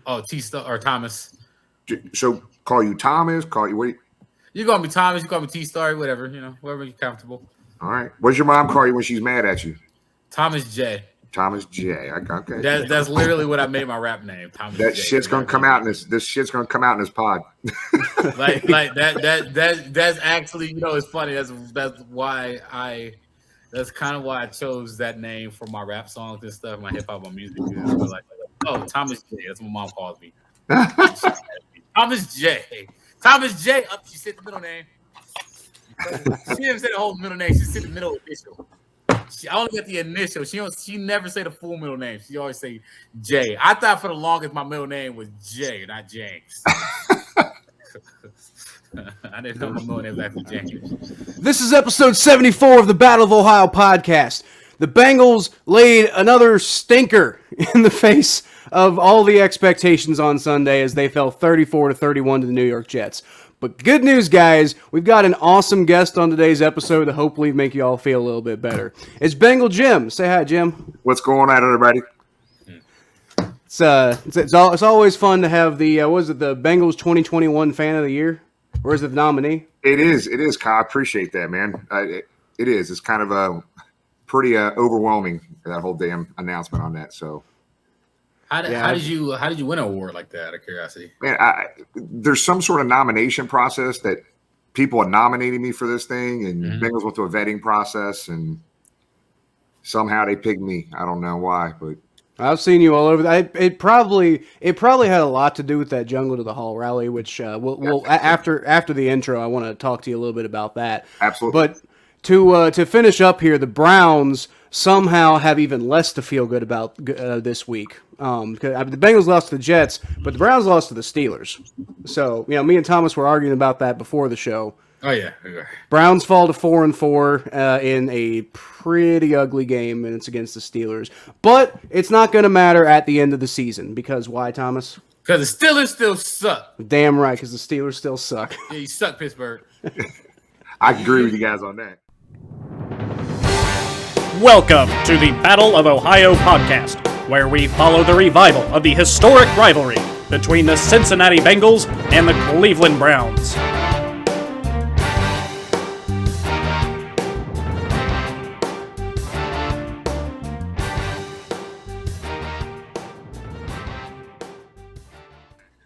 Oh, T-Star or Thomas. So call you Thomas, call you wait. You call me Thomas, you call me T-Star, whatever, wherever you're comfortable. All right. What's your mom call you when she's mad at you? Thomas J. Thomas J. Okay. That's literally what I made my rap name. Thomas that J. Shit's gonna come out in this shit's gonna come out in this pod. like that's actually, it's funny. That's why that's kind of why I chose that name for my rap songs and stuff, my hip hop and music. Like, oh, Thomas J. That's what mom calls me. Thomas J. Thomas J. She said the middle name. She didn't say the whole middle name. She said the middle initial. I only got the initial. She never say the full middle name. She always say J. I thought for the longest my middle name was J, not James. I didn't know my middle name was actually James. This is episode 74 of the Battle of Ohio podcast. The Bengals laid another stinker in the face of all the expectations on Sunday as they fell 34-31 to the New York Jets. But good news, guys, we've got an awesome guest on today's episode to hopefully make you all feel a little bit better. It's Bengal Jim. Say hi, Jim. What's going on, everybody? It's always fun to have the the Bengals 2021 Fan of the Year, or is it the nominee? It is, Kyle. I appreciate that, man. It is. It's kind of a pretty overwhelming, that whole damn announcement on that. So. How did you win an award like that, out of curiosity? Man, there's some sort of nomination process that people are nominating me for this thing, and Bengals went through a vetting process, and somehow they picked me. I don't know why, but I've seen you all over. It probably had a lot to do with that Jungle to the Hall rally, which we'll after the intro, I want to talk to you a little bit about that. Absolutely. But to finish up here, the Browns somehow have even less to feel good about this week. Because the Bengals lost to the Jets, but the Browns lost to the Steelers. So, me and Thomas were arguing about that before the show. Oh, yeah. Browns fall to 4-4 in a pretty ugly game, and it's against the Steelers. But it's not going to matter at the end of the season. Because why, Thomas? Because the Steelers still suck. Damn right, because the Steelers still suck. Yeah, you suck, Pittsburgh. I agree with you guys on that. Welcome to the Battle of Ohio podcast, where we follow the revival of the historic rivalry between the Cincinnati Bengals and the Cleveland Browns.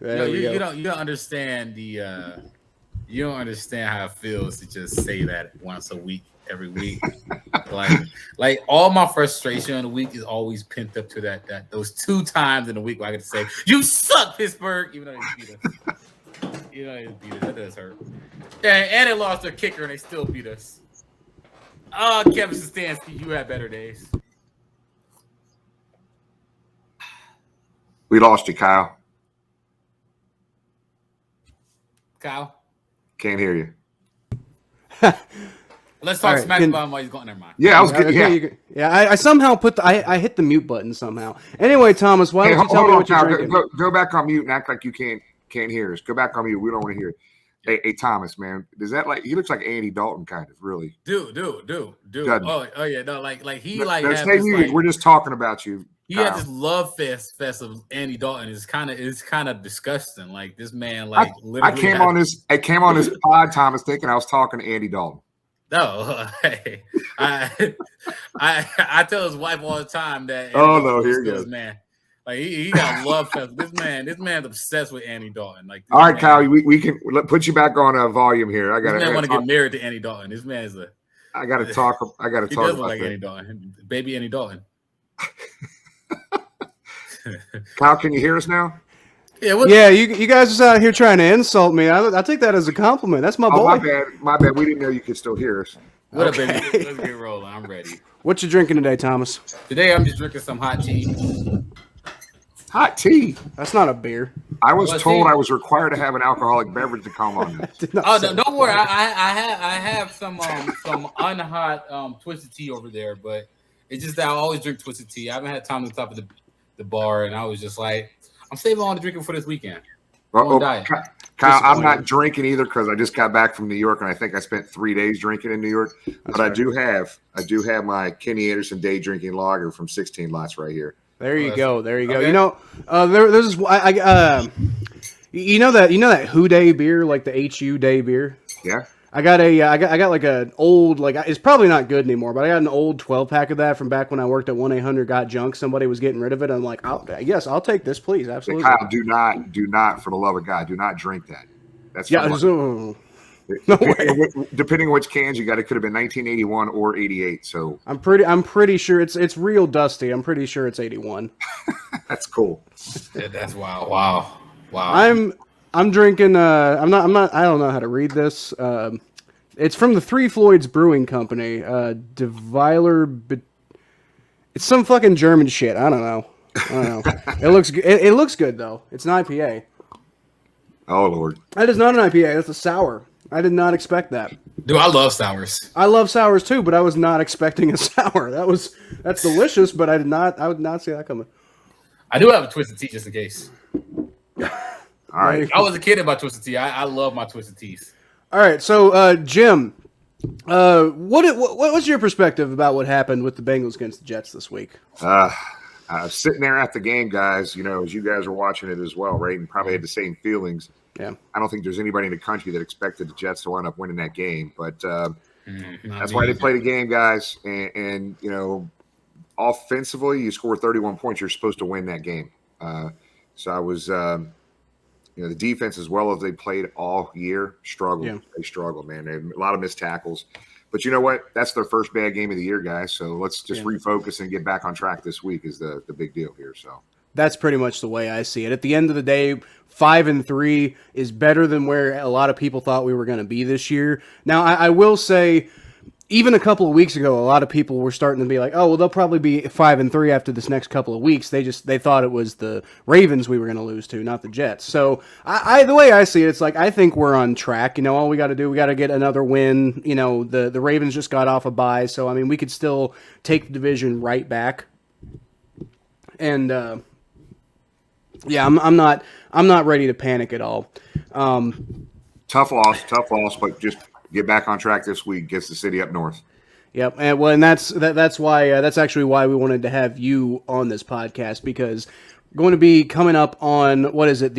You don't understand you don't understand how it feels to just say that once a week, every week. like all my frustration in the week is always pent up to that those 2 times in the week where I get to say, "You suck, Pittsburgh," even though they beat us. They beat us. That does hurt. And they lost their kicker and they still beat us. Oh, Kevin Stefanski, you had better days. We lost you, Kyle. Kyle? Can't hear you. Let's talk smack about him while he's going. Never mind. Yeah, I was good. I somehow I hit the mute button somehow. Anyway, Thomas, why don't you tell me what you're drinking? Go back on mute and act like you can't hear us. Go back on mute. We don't want to hear it. Hey, Thomas, man, is that he looks like Andy Dalton, kind of, really? Dude. Doesn't. Oh yeah, no, he stay muted. We're just talking about you. He had this love fest of Andy Dalton. It's kind of disgusting. Like this man, literally. I came on this pod, Thomas, thinking I was talking to Andy Dalton. No, hey, I tell his wife all the time that. Oh no, here you go, man. Like he got love fest. This man's obsessed with Andy Dalton. Like, all right, Kyle, we can put you back on volume here. I got. I want to get married to Andy Dalton. This man is I got to talk. I got to talk. He does about look like that. Andy Dalton, baby Andy Dalton. Kyle, can you hear us now? Yeah, you guys just out here trying to insult me. I take that as a compliment. That's my boy. My bad. We didn't know you could still hear us. What up, baby? Let's get rolling. I'm ready. What you drinking today, Thomas? Today I'm just drinking some hot tea. Hot tea? That's not a beer. I was told I was required to have an alcoholic beverage to come on this. Oh, no, don't worry. I have some unhot twisted tea over there, but it's just that I always drink twisted tea. I haven't had time to top of the bar, and I was just like, I'm saving all the drinking for this weekend. Kyle, I'm not drinking either because I just got back from New York, and I think I spent 3 days drinking in New York. But I do have my Kenny Anderson day drinking lager from 16 Lots right here. There you go. There you go. Okay. You know, there's you know that Who Day beer, like the HU Day beer. Yeah. I got like an old, like, it's probably not good anymore, but I got an old 12-pack of that from back when I worked at 1-800-GOT-JUNK. Somebody was getting rid of it. I'm like, yes, I'll take this, please, absolutely. Kyle, do not, for the love of God, do not drink that. That's no depending on which cans you got. It could have been 1981 or 88. So I'm pretty sure it's real dusty. I'm pretty sure it's 81. That's cool. Yeah, that's wow. I'm drinking. I'm not. I don't know how to read this. It's from the Three Floyds Brewing Company. Deviler. It's some fucking German shit. I don't know. It looks. It looks good though. It's an IPA. Oh Lord. That is not an IPA. That's a sour. I did not expect that. Dude, I love sours. I love sours too, but I was not expecting a sour. That's delicious, but I would not see that coming. I do have a Twisted Tea just in case. All right. I was a kid about Twisted Tea. I love my Twisted Teas. All right, so Jim, what's your perspective about what happened with the Bengals against the Jets this week? Sitting there at the game, guys, you know, as you guys were watching it as well, right? And probably had the same feelings. Yeah. I don't think there's anybody in the country that expected the Jets to wind up winning that game, but that's why they play the game, guys. And you know, offensively, you score 31 points, you're supposed to win that game. So I was, you know, the defense, as well as they played all year, struggled. Yeah. They struggled, man. They had a lot of missed tackles. But you know what? That's their first bad game of the year, guys. So let's just refocus and get back on track this week is the big deal here. So that's pretty much the way I see it. At the end of the day, 5-3 is better than where a lot of people thought we were going to be this year. Now, I will say, even a couple of weeks ago, a lot of people were starting to be like, oh, well, they'll probably be 5-3 after this next couple of weeks. They thought it was the Ravens we were going to lose to, not the Jets. So the way I see it, it's like, I think we're on track. You know, all we got to do, we got to get another win. You know, the Ravens just got off a bye. So, I mean, we could still take the division right back. And, yeah, I'm not ready to panic at all. Tough loss, but just get back on track this week. Gets the city up north. Yep, and that's why that's actually why we wanted to have you on this podcast, because we're going to be coming up on, what is it,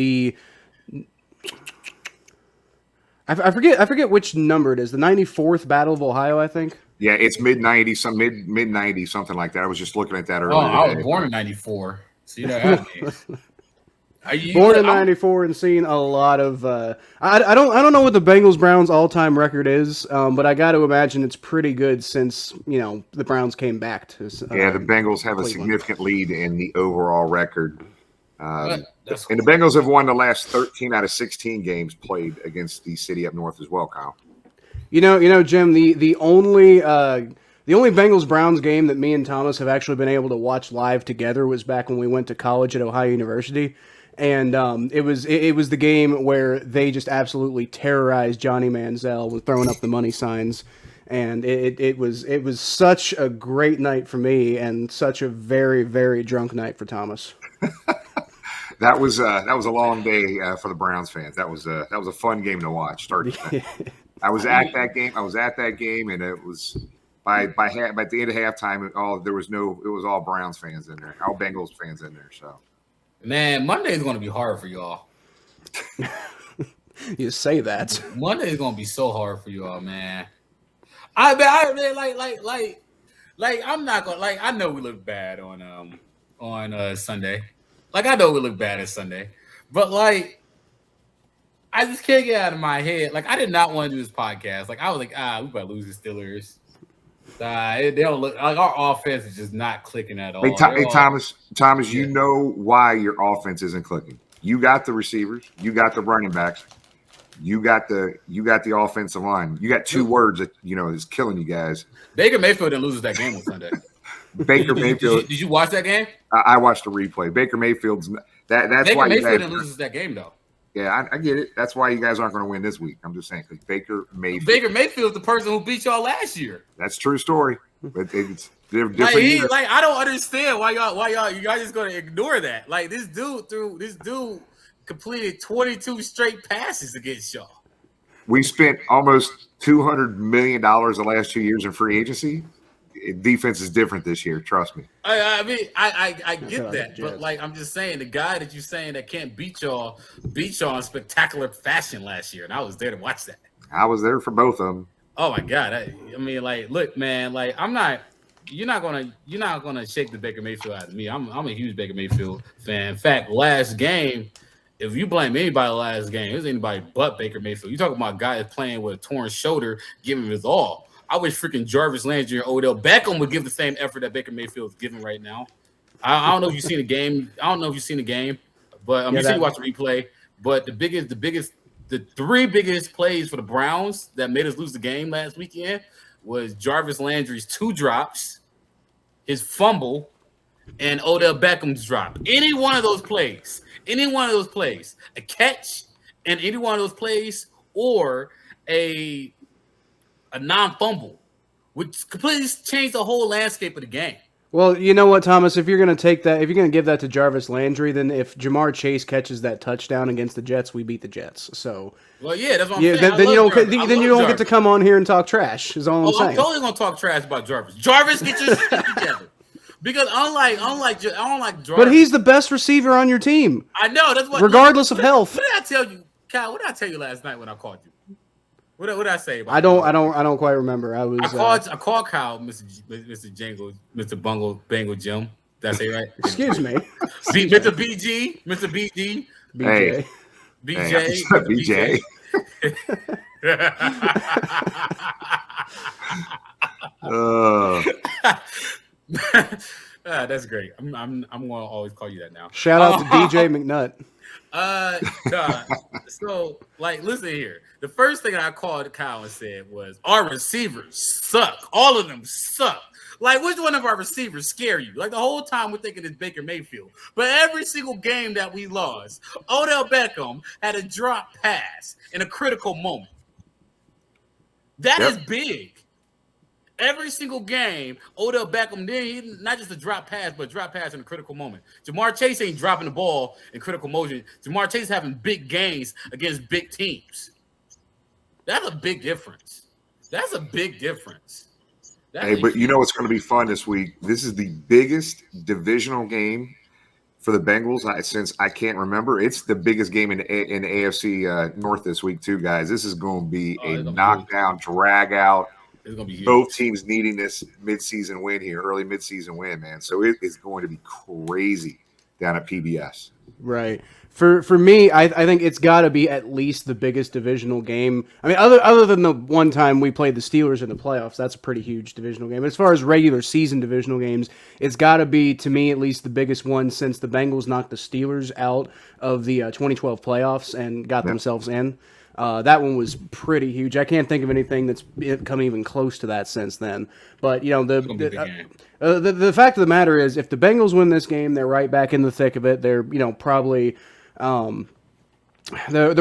I forget which number it is, the 94th Battle of Ohio, I think. Yeah, it's mid-90s, mid-90s, something like that. I was just looking at that earlier. Oh, I was born in '94, so you know how born in '94 and seen a lot of. I don't know what the Bengals Browns all-time record is, but I got to imagine it's pretty good since, you know, the Browns came back to. Yeah, the Bengals have a significant lead in the overall record, and cool. The Bengals have won the last 13 out of 16 games played against the city up north as well, Kyle. You know, Jim, the only Bengals Browns game that me and Thomas have actually been able to watch live together was back when we went to college at Ohio University. And it was the game where they just absolutely terrorized Johnny Manziel with throwing up the money signs, and it was such a great night for me and such a very, very drunk night for Thomas. That was a long day for the Browns fans. That was a fun game to watch. I was at that game, and it was by the end of halftime. It was all Browns fans in there, all Bengals fans in there. So. Man, Monday is going to be hard for y'all. You say that. Monday is going to be so hard for y'all, man. I mean, like I'm not going to, I know we look bad on Sunday. Like, I know we look bad on Sunday. But, I just can't get out of my head. Like, I did not want to do this podcast. Like, I was like, we better lose the Steelers. They don't look like our offense is just not clicking at all. Hey, Thomas, you know why your offense isn't clicking. You got the receivers, you got the running backs, you got the offensive line. You got two words that is killing you guys. Baker Mayfield didn't lose that game on Sunday. Baker Mayfield. Did you watch that game? I watched the replay. Baker Mayfield's that's Baker why Mayfield didn't lose that game though. Yeah, I get it. That's why you guys aren't going to win this week. I'm just saying, because Baker Mayfield's the person who beat y'all last year. That's a true story, but it's different. I don't understand why y'all just going to ignore that. Like, this dude completed 22 straight passes against y'all. We spent almost $200 million the last 2 years in free agency. defense is different this year. Trust me. I mean, I get that, but like I'm just saying, the guy that you're saying that can't beat y'all in spectacular fashion last year, and I was there to watch that. I was there for both of them. Oh my God! I mean, like, look, man, like I'm not. You're not gonna shake the Baker Mayfield out of me. I'm a huge Baker Mayfield fan. In fact, last game, if you blame anybody last game, it was anybody but Baker Mayfield. You talking about a guy that's playing with a torn shoulder, giving his all. I wish freaking Jarvis Landry and Odell Beckham would give the same effort that Baker Mayfield is giving right now. I don't know if you've seen the game. But you see watch the replay. But the three biggest plays for the Browns that made us lose the game last weekend was Jarvis Landry's 2 drops, his fumble, and Odell Beckham's drop. Any one of those plays, a catch, and any one of those plays, or a non-fumble would completely change the whole landscape of the game. Well, you know what, Thomas? If you're going to give that to Jarvis Landry, then if Jamar Chase catches that touchdown against the Jets, we beat the Jets. So, well, yeah, that's what I'm saying. Then you don't get to come on here and talk trash. Is all I'm saying. I'm totally going to talk trash about Jarvis. Jarvis, get your shit together. Because I don't like Jarvis. But he's the best receiver on your team. I know that's what. Regardless of health. What did I tell you, Kyle? What did I tell you last night when I called you? What did I say? I don't quite remember. I called Kyle, Mr. Jangle, Mr. Bengal Jim. Did I say right? Excuse me, Mr. BG, Mr. BG, BJ, BJ. That's great. I'm going to always call you that now. Shout out to DJ McNutt. So, like, listen here. The first thing I called Kyle and said was, our receivers suck. All of them suck. Like, which one of our receivers scare you? Like, the whole time we're thinking it's Baker Mayfield. But every single game that we lost, Odell Beckham had a drop pass in a critical moment. That is big. Every single game, Odell Beckham, not just a drop pass, but a drop pass in a critical moment. Jamar Chase ain't dropping the ball in critical motion. Jamar Chase having big gains against big teams. That's a big difference. Hey, but you know what's going to be fun this week? This is the biggest divisional game for the Bengals since I can't remember. It's the biggest game in the AFC North this week too, guys. This is going to be a knockdown, drag out. It's gonna be huge. Both teams needing this early midseason win, man. So it is going to be crazy down at PBS. Right. For me, I think it's got to be at least the biggest divisional game. I mean, other than the one time we played the Steelers in the playoffs, that's a pretty huge divisional game. As far as regular season divisional games, it's got to be, to me, at least the biggest one since the Bengals knocked the Steelers out of the 2012 playoffs and got themselves in. That one was pretty huge. I can't think of anything that's come even close to that since then. But, you know, the fact of the matter is, if the Bengals win this game, they're right back in the thick of it. They're, you know, probably the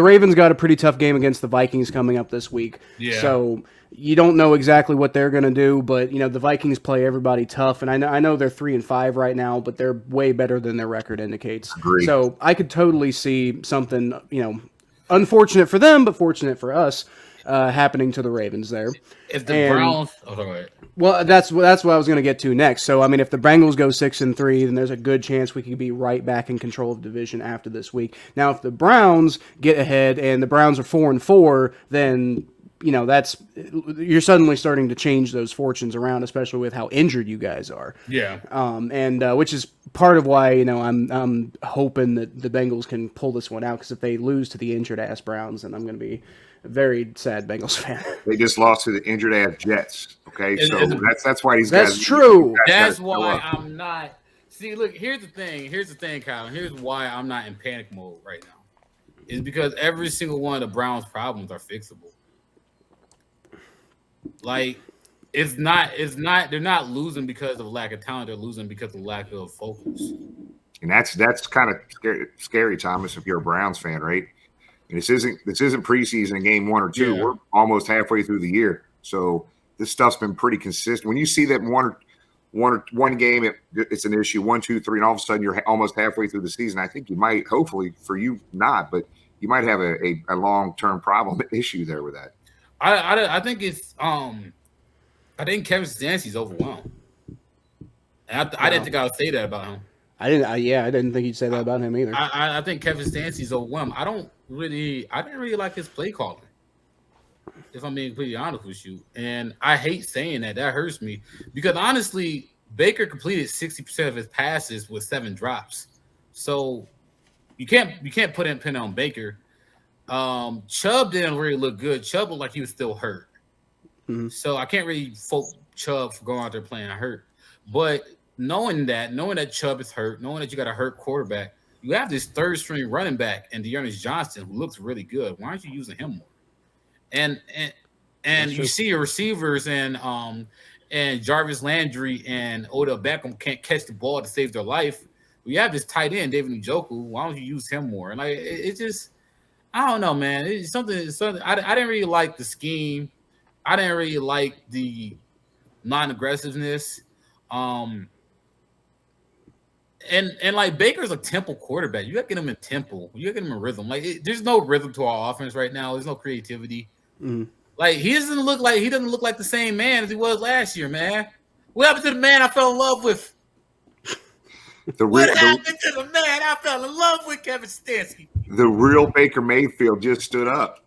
Ravens got a pretty tough game against the Vikings coming up this week. Yeah. So you don't know exactly what they're going to do, but, you know, the Vikings play everybody tough. And I know they're 3-5 right now, but they're way better than their record indicates. Agreed. So I could totally see something, you know, unfortunate for them, but fortunate for us, happening to the Ravens there. If the Browns, well, that's what I was going to get to next. So, I mean, if the Bengals go 6-3, then there's a good chance we could be right back in control of the division after this week. Now, if the Browns get ahead and the Browns are 4-4, then, you know, you're suddenly starting to change those fortunes around, especially with how injured you guys are. Yeah. And which is part of why, you know, I'm hoping that the Bengals can pull this one out, because if they lose to the injured ass Browns, then I'm going to be a very sad Bengals fan. They just lost to the injured ass Jets. Okay, so that's why these guys. That's true. That's why I'm not. See, look, here's the thing, Kyle. Here's why I'm not in panic mode right now. Is because every single one of the Browns' problems are fixable. Like, they're not losing because of lack of talent. They're losing because of lack of focus. And that's kind of scary, Thomas, if you're a Browns fan, right? And this isn't preseason game 1 or 2. Yeah. We're almost halfway through the year. So this stuff's been pretty consistent. When you see that one game, it's an issue, 1, 2, 3, and all of a sudden you're almost halfway through the season, I think you might, hopefully for you not, but you might have a long-term problem issue there with that. I think it's I think Kevin Stancy's overwhelmed. And I didn't think I would say that about him. I didn't think you'd say that about him either. I think Kevin Stancy's overwhelmed. I didn't really like his play calling, if I'm being completely honest with you. And I hate saying that. That hurts me. Because honestly, Baker completed 60% of his passes with 7 drops. So you can't put in pin on Baker. Chubb didn't really look good. Chubb looked like he was still hurt. Mm-hmm. So I can't really fault Chubb for going out there playing hurt. But knowing that Chubb is hurt, knowing that you got a hurt quarterback, you have this third string running back and Dearness Johnson who looks really good. Why aren't you using him more? And you see your receivers and Jarvis Landry and Odell Beckham can't catch the ball to save their life. We have this tight end, David Njoku. Why don't you use him more? And like it just, I don't know, man. It's something. I didn't really like the scheme. I didn't really like the non-aggressiveness. And like Baker's a tempo quarterback. You got to get him in tempo. You got to get him in rhythm. Like there's no rhythm to our offense right now. There's no creativity. Mm-hmm. Like he doesn't look like the same man as he was last year, man. What happened to the man I fell in love with? What happened to the man I fell in love with, Kevin Stancy? The real Baker Mayfield just stood up.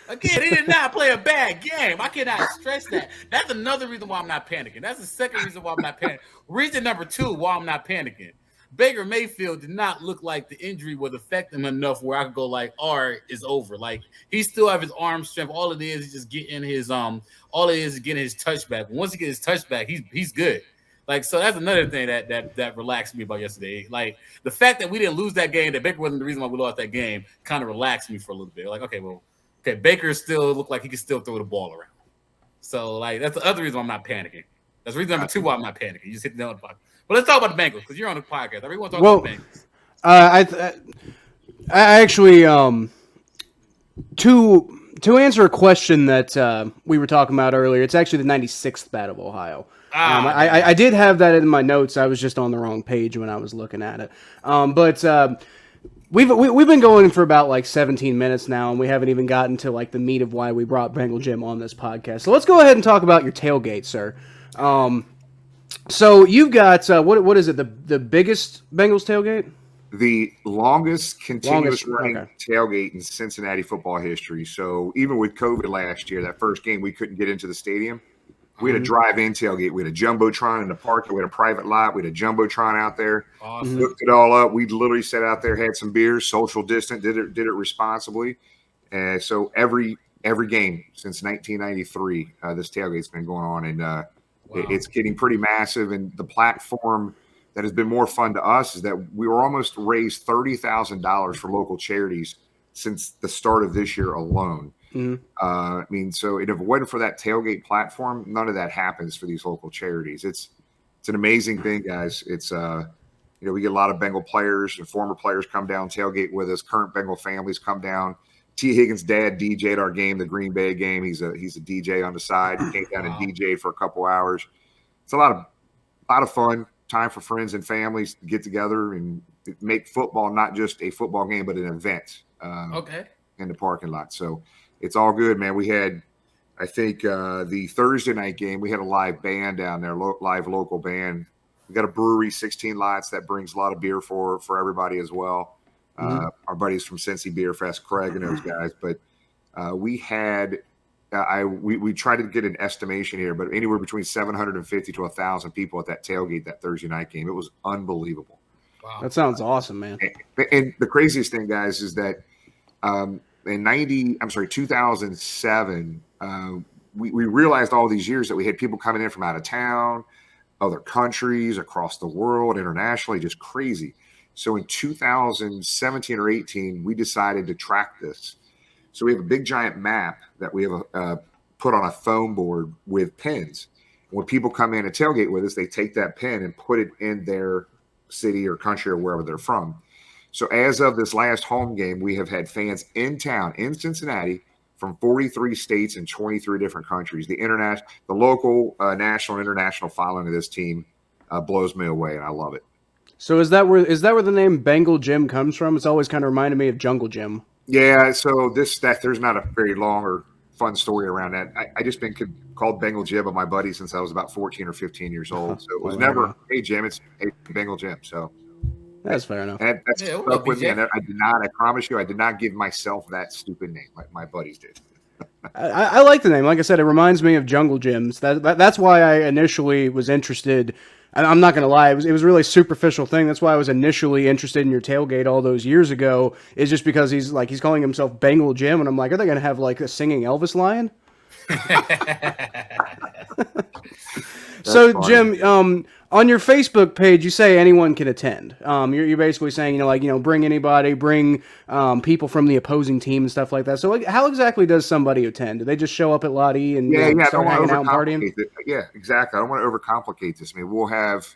Again, he did not play a bad game. I cannot stress that. That's another reason why I'm not panicking. That's the second reason why I'm not panicking. Reason number 2 why I'm not panicking. Baker Mayfield did not look like the injury was affecting him enough where I could go like, all right, it's over. Like he still have his arm strength. All it is just getting his getting his touchback. Once he gets his touchback, he's good. Like, so that's another thing that relaxed me about yesterday. Like the fact that we didn't lose that game, that Baker wasn't the reason why we lost that game, kind of relaxed me for a little bit. Like, okay, Baker still looked like he could still throw the ball around. So like that's the other reason why I'm not panicking. That's reason number 2 why I'm not panicking. You just hit the nail on the pocket. But let's talk about the Bengals because you're on the podcast. I really want to talk about the Bengals. I actually to answer a question that we were talking about earlier. It's actually the 96th Battle of Ohio. I did have that in my notes. I was just on the wrong page when I was looking at it. But we've been going for about like 17 minutes now, and we haven't even gotten to like the meat of why we brought Bengal Jim on this podcast. So let's go ahead and talk about your tailgate, sir. So you've got what is it? The biggest Bengals tailgate? The longest continuous running tailgate in Cincinnati football history. So even with COVID last year, that first game we couldn't get into the stadium. We had a drive-in tailgate. We had a jumbotron in the park. We had a private lot. We had a jumbotron out there. Awesome. Hooked it all up. We literally sat out there, had some beers, social distance, did it responsibly. And so every game since 1993, this tailgate's been going on, and it's getting pretty massive. And the platform that has been more fun to us is that we were almost raised $30,000 for local charities since the start of this year alone. Mm-hmm. I mean, so if it wasn't for that tailgate platform, none of that happens for these local charities. It's an amazing thing, guys. It's we get a lot of Bengal players and former players come down tailgate with us. Current Bengal families come down. T. Higgins' dad DJ'd our game, the Green Bay game. He's a DJ on the side. He came down and DJ'd for a couple hours. It's a lot of fun. Time for friends and families to get together and make football not just a football game, but an event. In the parking lot. So it's all good, man. We had, I think, the Thursday night game, we had a live band down there, live local band. We got a brewery, 16 lots. That brings a lot of beer for everybody as well. Our buddies from Cincy Beer Fest, Craig and those guys. But we had we tried to get an estimation here, but anywhere between 750 to 1,000 people at that tailgate that Thursday night game. It was unbelievable. Wow. That sounds awesome, man. And the craziest thing, guys, is that in 2007, we realized all these years that we had people coming in from out of town, other countries, across the world, internationally, just crazy. So in 2017 or 18, we decided to track this. So we have a big giant map that we have put on a foam board with pins. When people come in and tailgate with us, they take that pin and put it in their city or country or wherever they're from. So as of this last home game, we have had fans in town in Cincinnati from 43 states and 23 different countries. The local, national, and international following of this team blows me away, and I love it. So is that where the name Bengal Jim comes from? It's always kind of reminded me of Jungle Jim. Yeah. So there's not a very long or fun story around that. I just been called Bengal Jim by my buddy since I was about 14 or 15 years old. So it was never, hey, Jim, it's hey, Bengal Jim. So that's fair enough. And that's stuck with me. And I promise you, I did not give myself that stupid name like my buddies did. I like the name. Like I said, it reminds me of Jungle Gyms. That's why I initially was interested. I'm not going to lie, it was a really superficial thing. That's why I was initially interested in your tailgate all those years ago. Is just because he's calling himself Bengal Jim, and I'm like, are they going to have like a singing Elvis lion? So funny. Jim, on your Facebook page, you say anyone can attend. You're basically saying, bring anybody, bring people from the opposing team and stuff like that. So, like, how exactly does somebody attend? Do they just show up at Lottie and start hanging out and partying? Yeah, exactly. I don't want to overcomplicate this. I mean, we'll have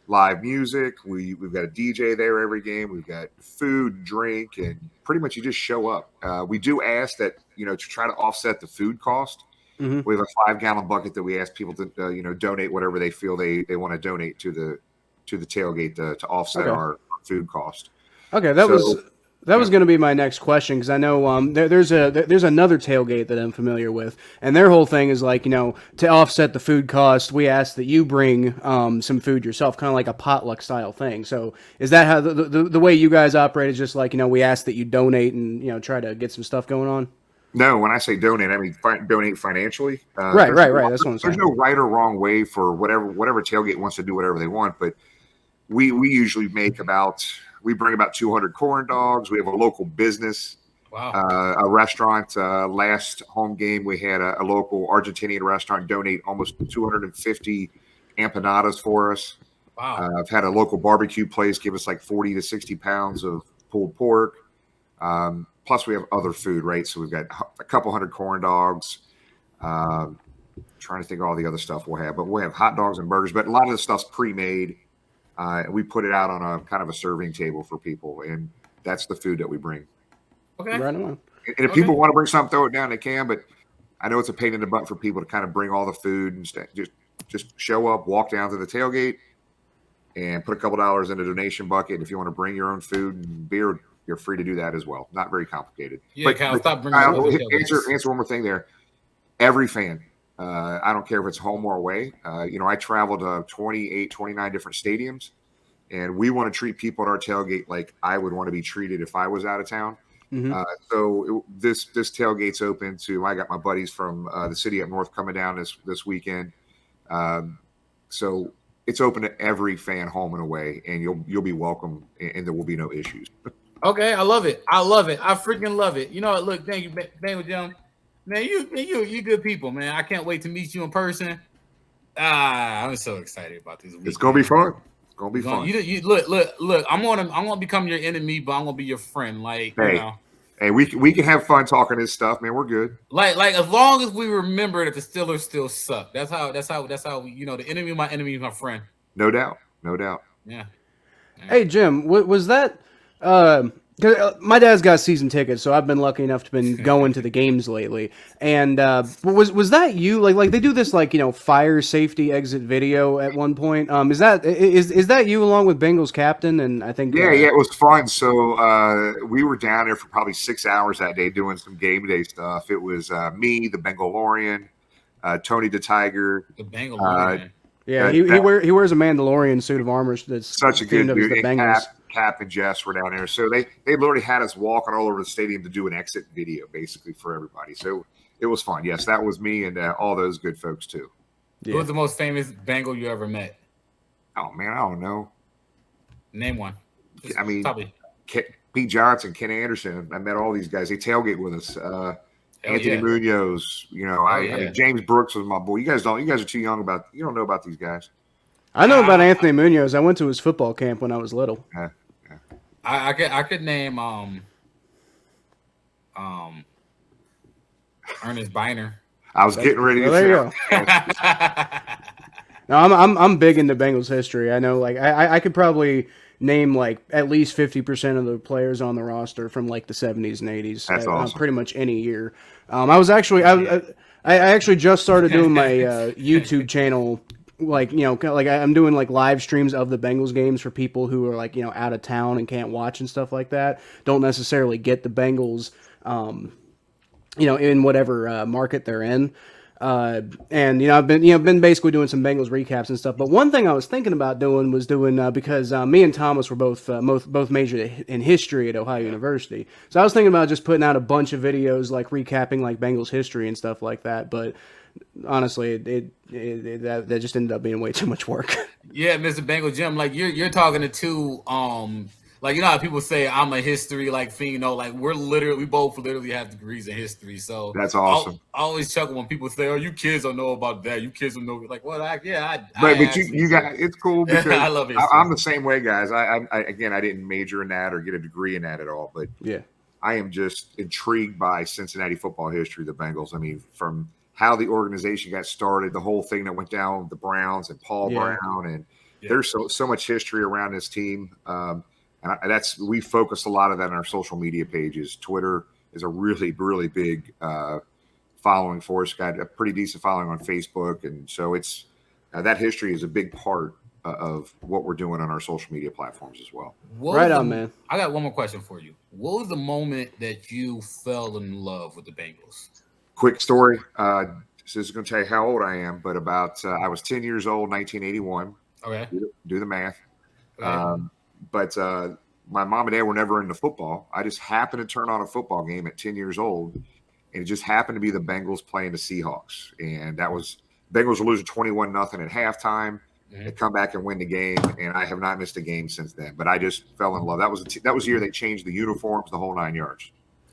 live music. We've got a DJ there every game. We've got food, drink, and pretty much you just show up. We do ask that, to try to offset the food cost. Mm-hmm. We have a 5-gallon bucket that we ask people to, donate whatever they feel they want to donate to the tailgate to offset our food cost. Okay, that was going to be my next question, because I know there's another tailgate that I'm familiar with, and their whole thing is like, to offset the food cost, we ask that you bring some food yourself, kind of like a potluck style thing. So is that how the way you guys operate is just like, we ask that you donate and try to get some stuff going on? No, when I say donate, I mean donate financially. Right. That's what I'm saying. There's no right or wrong way for whatever tailgate wants to do whatever they want, but we usually we bring about 200 corn dogs. We have a local business, a restaurant. Last home game, we had a local Argentinian restaurant donate almost 250 empanadas for us. Wow. I've had a local barbecue place give us like 40 to 60 pounds of pulled pork. Plus, we have other food, right? So we've got a couple hundred corn dogs. Trying to think of all the other stuff we'll have. But we'll have hot dogs and burgers. But a lot of the stuff's pre-made. We put it out on a kind of a serving table for people. And that's the food that we bring. Okay. Right on. And if people want to bring something, throw it down, they can. But I know it's a pain in the butt for people to kind of bring all the food and just show up, walk down to the tailgate, and put a couple dollars in a donation bucket. If you want to bring your own food and beer, you're free to do that as well. Not very complicated. Yeah, Kyle, stop bringing answer one more thing there. Every fan, I don't care if it's home or away. I traveled to 28, 29 different stadiums, and we want to treat people at our tailgate like I would want to be treated if I was out of town. Mm-hmm. This tailgate's open to. I got my buddies from the city up north coming down this weekend. So it's open to every fan, home and away, and you'll be welcome, and there will be no issues. Okay, I love it. I freaking love it. Look, thank you, Bengal Jim. Man, you good people, man. I can't wait to meet you in person. I'm so excited about this weekend. It's gonna be fun. It's gonna be fun. You look. I'm gonna become your enemy, but I'm gonna be your friend. Hey, we can have fun talking this stuff, man. We're good. Like as long as we remember that the Steelers still suck. That's how the enemy of my enemy is my friend. No doubt. Yeah. Hey Jim, was that? My dad's got season tickets, so I've been lucky enough to been going to the games lately. And was that you? Like they do this fire safety exit video at one point. Is that you along with Bengals captain? And I think yeah, it was fun. So we were down there for probably 6 hours that day doing some game day stuff. It was me, the Bengalian, Tony the Tiger, the Bengalian. Yeah, he wears a Mandalorian suit of armor that's such a good dude. The Bengals. Cap and Jess were down there. So they literally had us walking all over the stadium to do an exit video basically for everybody. So it was fun. Yes, that was me and all those good folks too. Yeah. Who was the most famous Bengal you ever met? Oh, man, I don't know. Name one. Pete Johnson, Ken Anderson. I met all these guys. They tailgate with us. Anthony Munoz. I mean, James Brooks was my boy. You guys are too young you don't know about these guys. I know about Anthony Munoz. I went to his football camp when I was little. Yeah. I could name Ernest Biner. I was getting ready to. There you go. No, I'm big into Bengals history. I know, I could probably name at least 50% of the players on the roster from the 70s and 80s. That's awesome. Pretty much any year. I actually just started doing my YouTube channel. I'm doing live streams of the Bengals games for people who are out of town and can't watch and stuff like that. Don't necessarily get the Bengals in whatever market they're in. And I've been basically doing some Bengals recaps and stuff. But one thing I was thinking about doing was because me and Thomas were both majored in history at Ohio University. So I was thinking about just putting out a bunch of videos like recapping like Bengals history and stuff like that. But honestly, that just ended up being way too much work. Yeah, Mr. Bengal Jim, like you're talking to two like how people say I'm a history like fiend, like we both literally have degrees in history. So that's awesome. I always chuckle when people say, "Oh, you kids don't know about that. You kids don't know." Like, well, but you got it's cool because I love history. I'm the same way, guys. I didn't major in that or get a degree in that at all, but yeah, I am just intrigued by Cincinnati football history, the Bengals. I mean, from how the organization got started, the whole thing that went down with the Browns and Paul Brown, and there's so much history around this team. And we focus a lot of that on our social media pages. Twitter is a really, really big following for us. Got a pretty decent following on Facebook, and so it's that history is a big part of what we're doing on our social media platforms as well. Right on, man. I got one more question for you. What was the moment that you fell in love with the Bengals? Quick story. This is going to tell you how old I am, but about I was 10 years old, 1981. Okay. Do the math. Okay. But my mom and dad were never into football. I just happened to turn on a football game at 10 years old, and it just happened to be the Bengals playing the Seahawks. And that was Bengals were losing 21-0 at halftime. Mm-hmm. They come back and win the game, and I have not missed a game since then. But I just fell in love. That was the year they changed the uniforms, the whole 9 yards.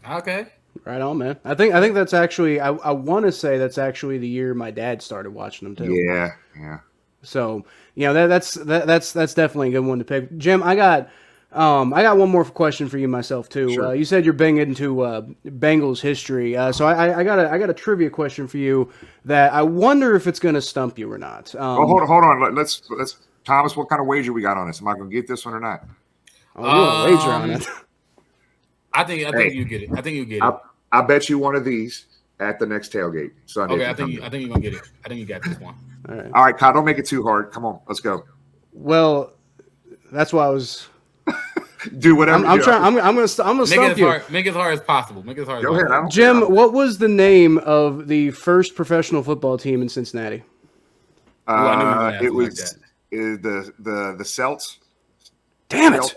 Okay. Right on, man. I think that's actually I want to say that's actually the year my dad started watching them too. Yeah. So that's definitely a good one to pick. Jim, I got one more question for you myself too. Sure. You said you're big into Bengals history, so I got a trivia question for you that I wonder if it's going to stump you or not. Hold on. Let's Thomas. What kind of wager we got on this? Am I going to get this one or not? Oh, you want to wager on it? I think you get it. I think you get it. I bet you one of these at the next tailgate Sunday. Okay, I think you're gonna get it. I think you got this one. All right, Kyle. Don't make it too hard. Come on, let's go. Well, that's why I was. Do whatever. I'm trying. I'm gonna stump you. Make it as hard as possible. Go ahead, Jim. What was the name of the first professional football team in Cincinnati? It was the Celts. Damn it!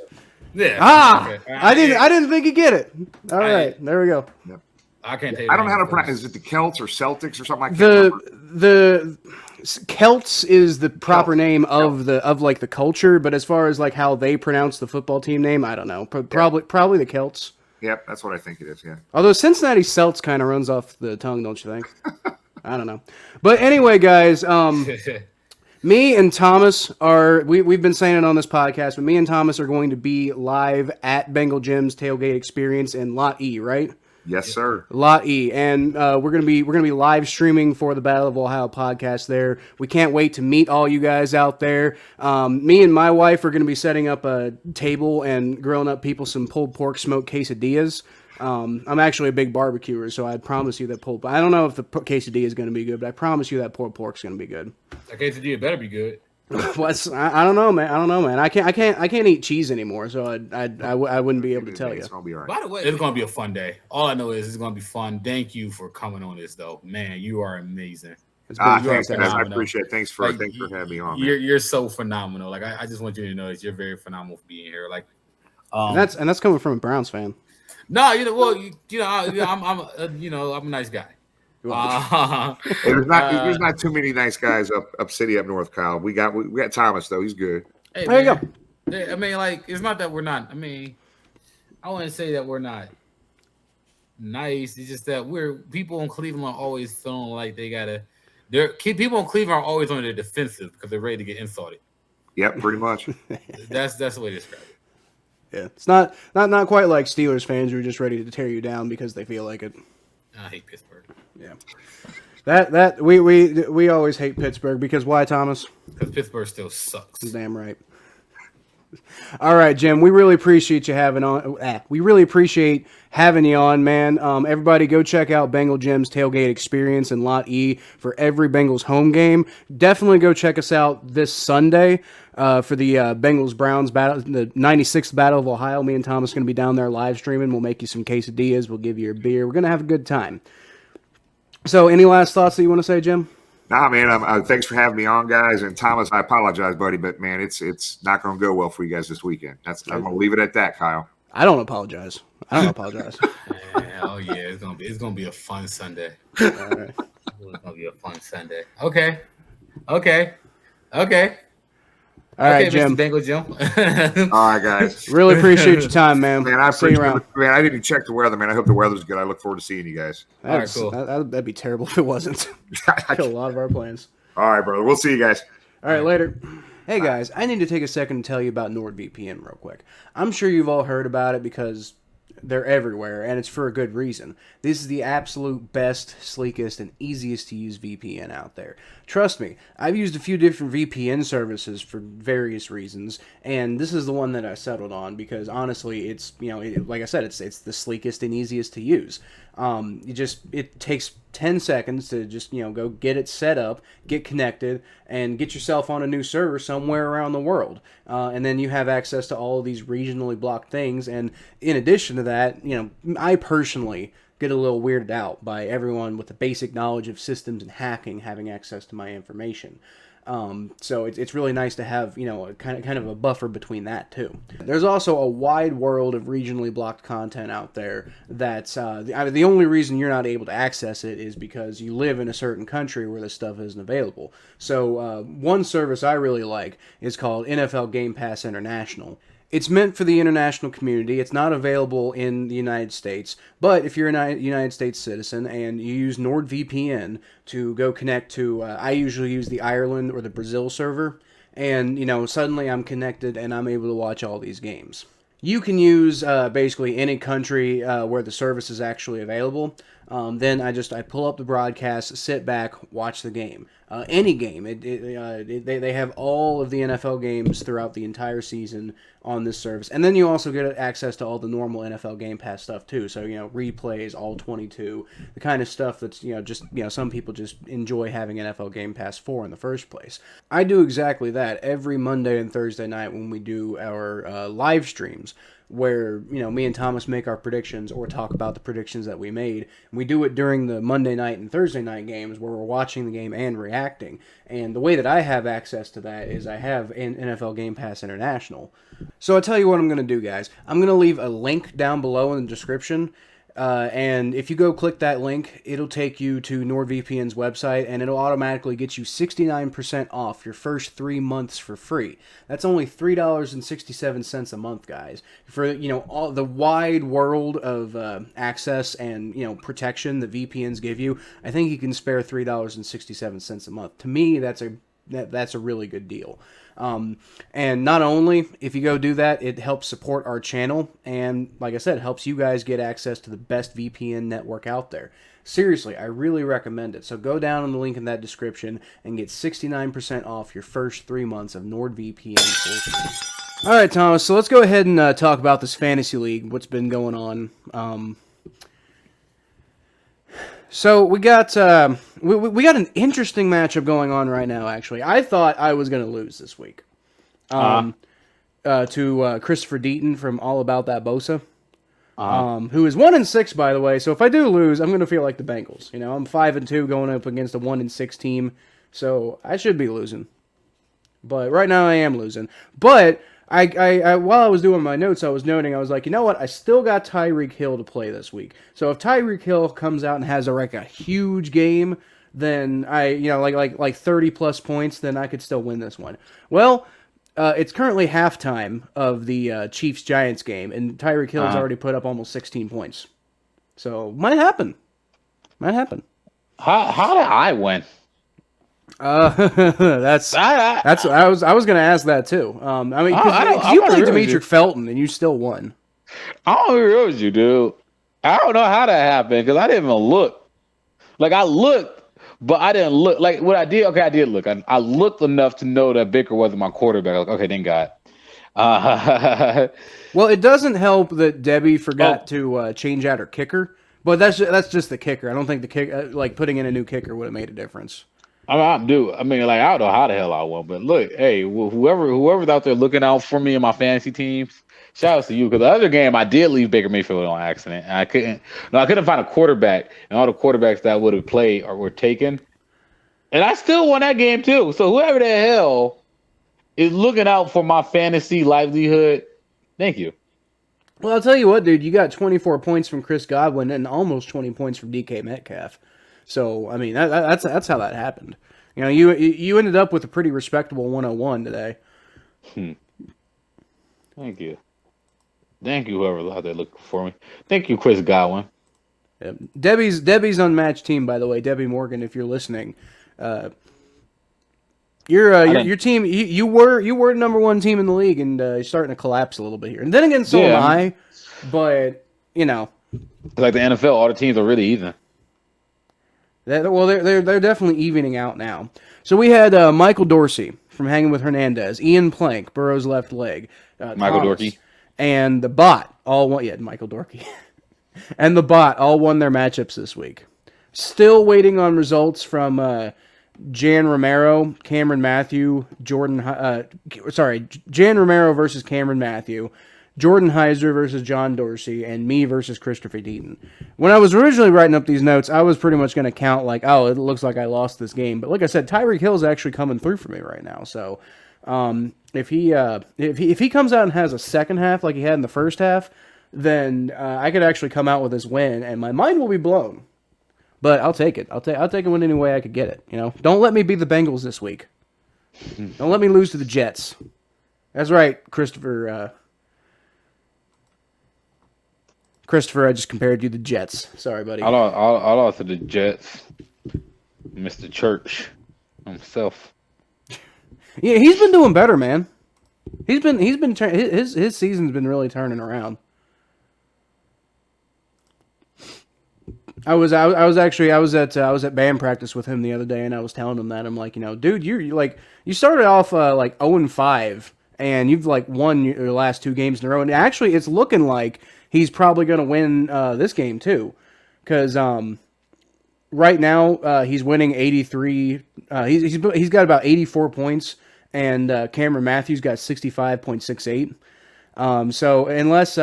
Yeah. Okay. I didn't think you'd get it. All right, there we go. Yep. I can't tell you. I don't know how to pronounce. Is it the Celts or Celtics or something like that? The Celts is the proper name of the culture, but as far as like how they pronounce the football team name, I don't know. Probably the Celts. Yep, that's what I think it is. Yeah. Although Cincinnati Celts kind of runs off the tongue, don't you think? I don't know. But anyway, guys, me and Thomas we've been saying it on this podcast, but me and Thomas are going to be live at Bengal Jim's Tailgate Experience in Lot E, right? Yes, sir. Lot E, and we're gonna be live streaming for the Battle of Ohio podcast there. We can't wait to meet all you guys out there. Me and my wife are gonna be setting up a table and grilling up people some pulled pork smoked quesadillas. I'm actually a big barbecuer, so I promise you that pulled. I don't know if the quesadilla is gonna be good, but I promise you that pulled pork's gonna be good. That quesadilla better be good. I don't know, man. I can't eat cheese anymore, so I wouldn't be able to tell you. It's gonna be all right. By the way, it's gonna be a fun day. All I know is it's gonna be fun. Thank you for coming on this, though, man. You are amazing. Thanks, guys. I appreciate it. Thanks for having me on. You're so phenomenal. Like I just want you to know that you're very phenomenal for being here. Like, and that's coming from a Browns fan. No, I'm a nice guy. There's not too many nice guys up city up north, Kyle. We got Thomas though. He's good. Hey, there you go. I mean, like, it's not that we're not. I mean, I wouldn't say that we're not nice. It's just that people in Cleveland are always feeling like they gotta. People in Cleveland are always on their defensive because they're ready to get insulted. Yep, pretty much. That's the way to describe it. Yeah, it's not quite like Steelers fans who are just ready to tear you down because they feel like it. I hate Pittsburgh. Yeah, that we always hate Pittsburgh because why, Thomas? Because Pittsburgh still sucks. Damn right. All right, Jim. We really appreciate you having on. We really appreciate having you on, man. Everybody, go check out Bengal Jim's Tailgate Experience in Lot E for every Bengals home game. Definitely go check us out this Sunday for the Bengals Browns battle, the 96th Battle of Ohio. Me and Thomas are going to be down there live streaming. We'll make you some quesadillas. We'll give you a beer. We're going to have a good time. So, any last thoughts that you want to say, Jim? Nah, man. Thanks for having me on, guys. And Thomas, I apologize, buddy, but man, it's not going to go well for you guys this weekend. I'm going to leave it at that, Kyle. I don't apologize. Oh yeah, it's gonna be a fun Sunday. All right. It's gonna be a fun Sunday. Okay. All right, Jim. Mr. Bengal Jim. All right, guys. Really appreciate your time, man. Man, I appreciate it. Man, I didn't check the weather, man. I hope the weather's good. I look forward to seeing you guys. All right, cool. That'd be terrible if it wasn't. Kill a lot of our plans. All right, brother. We'll see you guys. All right, later. Hey, guys, I need to take a second to tell you about NordVPN real quick. I'm sure you've all heard about it because they're everywhere, and it's for a good reason. This is the absolute best, sleekest, and easiest to use VPN out there. Trust me, I've used a few different VPN services for various reasons, and this is the one that I settled on because honestly, it's, like I said, it's the sleekest and easiest to use. It takes 10 seconds to just, go get it set up, get connected, and get yourself on a new server somewhere around the world. And then you have access to all of these regionally blocked things. And in addition to that, I personally get a little weirded out by everyone with the basic knowledge of systems and hacking having access to my information. So it's really nice to have, a kind of a buffer between that too. There's also a wide world of regionally blocked content out there that's, the only reason you're not able to access it is because you live in a certain country where this stuff isn't available. So one service I really like is called NFL Game Pass International. It's meant for the international community. It's not available in the United States. But if you're a United States citizen and you use NordVPN to go connect to, I usually use the Ireland or the Brazil server. And, suddenly I'm connected and I'm able to watch all these games. You can use basically any country where the service is actually available. Then I pull up the broadcast, sit back, watch the game. Any game. They have all of the NFL games throughout the entire season on this service. And then you also get access to all the normal NFL Game Pass stuff too. So, replays, all 22, the kind of stuff that's, some people just enjoy having NFL Game Pass for in the first place. I do exactly that every Monday and Thursday night when we do our live streams, where, me and Thomas make our predictions or talk about the predictions that we made. And we do it during the Monday night and Thursday night games where we're watching the game and reacting. And the way that I have access to that is I have an NFL Game Pass International. So I'll tell you what I'm going to do, guys. I'm going to leave a link down below in the description. And if you go click that link, it'll take you to NordVPN's website, and it'll automatically get you 69% off your first 3 months for free. That's only $3.67 a month, guys. For all the wide world of access and protection that VPNs give you, I think you can spare $3.67 a month. To me, that's a really good deal. And not only, if you go do that, it helps support our channel, and like I said, helps you guys get access to the best VPN network out there. Seriously, I really recommend it. So go down on the link in that description and get 69% off your first 3 months of NordVPN for free. All right, Thomas, so let's go ahead and talk about this fantasy league, what's been going on. So we got we got an interesting matchup going on right now. Actually, I thought I was going to lose this week to Christopher Deaton from All About That Bosa, who is 1-6 by the way. So if I do lose, I'm going to feel like the Bengals. I'm 5-2 going up against a 1-6 team, so I should be losing. But right now I am losing. But I while I was doing my notes, I was noting, I was like, you know what? I still got Tyreek Hill to play this week. So if Tyreek Hill comes out and has a huge game, then like 30 plus points, then I could still win this one. Well, it's currently halftime of the Chiefs-Giants game, and Tyreek Hill's already put up almost 16 points. So might happen. How did I win? That's I was going to ask that too. Cause you played Demetric Felton and you still won. I don't agree with you, dude. I don't know how that happened because I didn't even look. Like I looked, but I didn't look. Like what I did. Okay, I did look. I looked enough to know that Baker wasn't my quarterback. Like, okay, thank God. Well, it doesn't help that Debbie forgot to change out her kicker, but that's just the kicker. I don't think the kick like putting in a new kicker would have made a difference. I don't know how the hell I won, but look, hey, whoever's out there looking out for me and my fantasy teams, shout out to you. Because the other game, I did leave Baker Mayfield on accident, and I couldn't find a quarterback, and all the quarterbacks that would have played or were taken, and I still won that game too. So whoever the hell is looking out for my fantasy livelihood, thank you. Well, I'll tell you what, dude, you got 24 points from Chris Godwin and almost 20 points from DK Metcalf. So, I mean, that's how that happened. You know, you ended up with a pretty respectable 101 today. Thank you. Thank you, whoever's out there looking for me. Thank you, Chris Godwin. Yep. Debbie's unmatched team, by the way. Debbie Morgan, if you're listening, your team. You were number one team in the league, and you're starting to collapse a little bit here. And then again, so am I. But you know, like the NFL, all the teams are really even. They're definitely evening out now. So we had Michael Dorsey from Hanging with Hernandez, Ian Plank, Burrow's left leg, Michael Dorkey, and the Bot all won. Yeah, Michael Dorkey, and the Bot all won their matchups this week. Still waiting on results from Jan Romero, Cameron Matthew, Jan Romero versus Cameron Matthew, Jordan Heiser versus John Dorsey, and me versus Christopher Deaton. When I was originally writing up these notes, I was pretty much going to count like, oh, it looks like I lost this game. But like I said, Tyreek Hill's actually coming through for me right now. So if he comes out and has a second half like he had in the first half, then I could actually come out with this win, and my mind will be blown. But I'll take it. I'll take it any way I could get it. You know, don't let me be the Bengals this week. Don't let me lose to the Jets. That's right, Christopher. I just compared you to the Jets. Sorry, buddy. I lost to the Jets. Mr. Church himself. Yeah, he's been doing better, man. His season's been really turning around. I was at band practice with him the other day, and I was telling him that I'm like, you know, dude, you started off like 0-5, and you've like won your last two games in a row, and actually it's looking like he's probably going to win this game too, because right now he's winning 83. He's got about 84 points, and Cameron Matthews got 65.68. So unless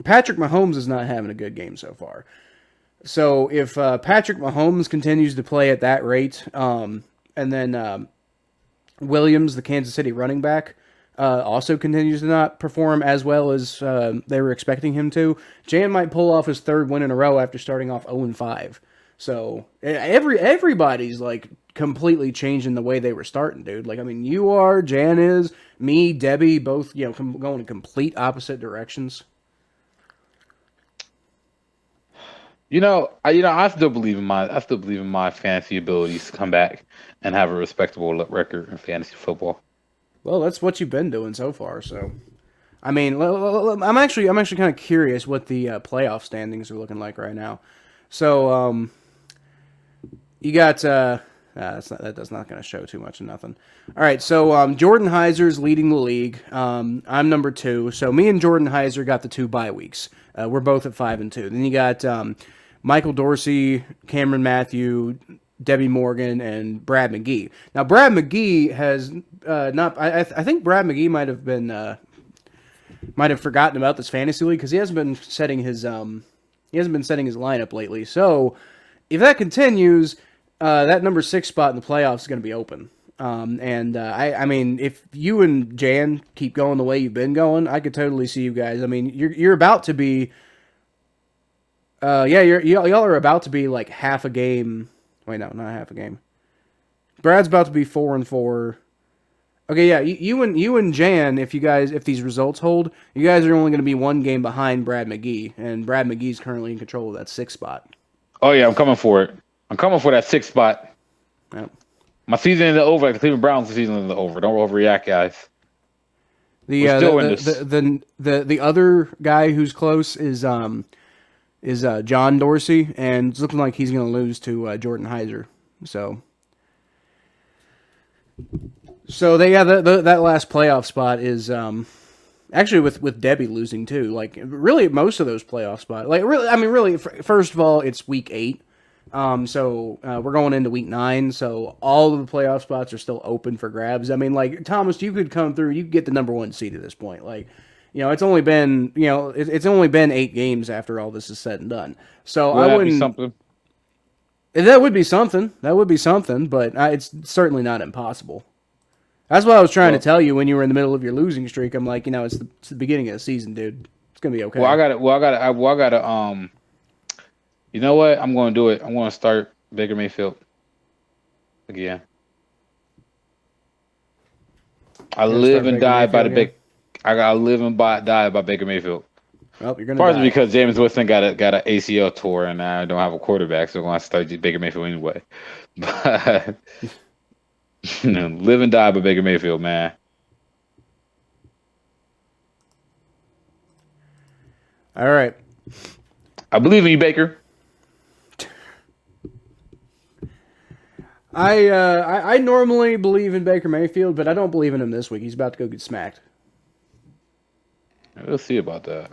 Patrick Mahomes is not having a good game so far. So if Patrick Mahomes continues to play at that rate, and then Williams, the Kansas City running back, also continues to not perform as well as they were expecting him to, Jan might pull off his third win in a row after starting off 0-5. So everybody's like completely changing the way they were starting, dude. Like, I mean, you are, Jan is, me, Debbie, both, you know, going in complete opposite directions. I still believe in my fantasy abilities to come back and have a respectable record in fantasy football. Well, that's what you've been doing so far. So, I mean, I'm actually kind of curious what the playoff standings are looking like right now. So, you got that's not going to show too much of nothing. All right, so Jordan Heiser's leading the league. I'm number 2. So me and Jordan Heiser got the 2 bye weeks. We're both at 5-2. Then you got Michael Dorsey, Cameron Matthew, Debbie Morgan, and Brad McGee. Now, Brad McGee has not. I think Brad McGee might have forgotten about this fantasy league because he hasn't been setting his lineup lately. So, if that continues, that number 6 spot in the playoffs is going to be open. I mean, if you and Jan keep going the way you've been going, I could totally see you guys. I mean, you're about to be. Y'all are about to be like half a game. Wait, no, not half a game. Brad's about to be 4-4. Okay, yeah, you and Jan, if these results hold, you guys are only going to be 1 game behind Brad McGee, and Brad McGee's currently in control of that 6 spot. Oh yeah, I'm coming for it. I'm coming for that 6 spot. Yep. My season is over. Like the Cleveland Browns' season is over. Don't overreact, guys. The other guy who's close is John Dorsey, and it's looking like he's going to lose to Jordan Heiser. So that last playoff spot is Actually, with Debbie losing too, like really most of those playoff spots, like really, first of all, it's week 8, so we're going into week 9, so all of the playoff spots are still open for grabs. I mean, like Thomas, you could come through, you could get the number 1 seed at this point. Like, it's only been it's only been 8 games after all this is said and done. So I wouldn't. Something? That would be something. That would be something, but it's certainly not impossible. That's what I was trying to tell you when you were in the middle of your losing streak. I'm like, it's the beginning of the season, dude. It's gonna be okay. I got to. You know what? I'm going to do it. I'm going to start Baker Mayfield again. I live and die by the I gotta live and die by Baker Mayfield. Well, you're gonna. Partly because Jameis Winston got an ACL tour, and I don't have a quarterback, so I'm going to start Baker Mayfield anyway. But. Live and die by Baker Mayfield, man. All right. I believe in you, Baker. I normally believe in Baker Mayfield, but I don't believe in him this week. He's about to go get smacked. We'll see about that.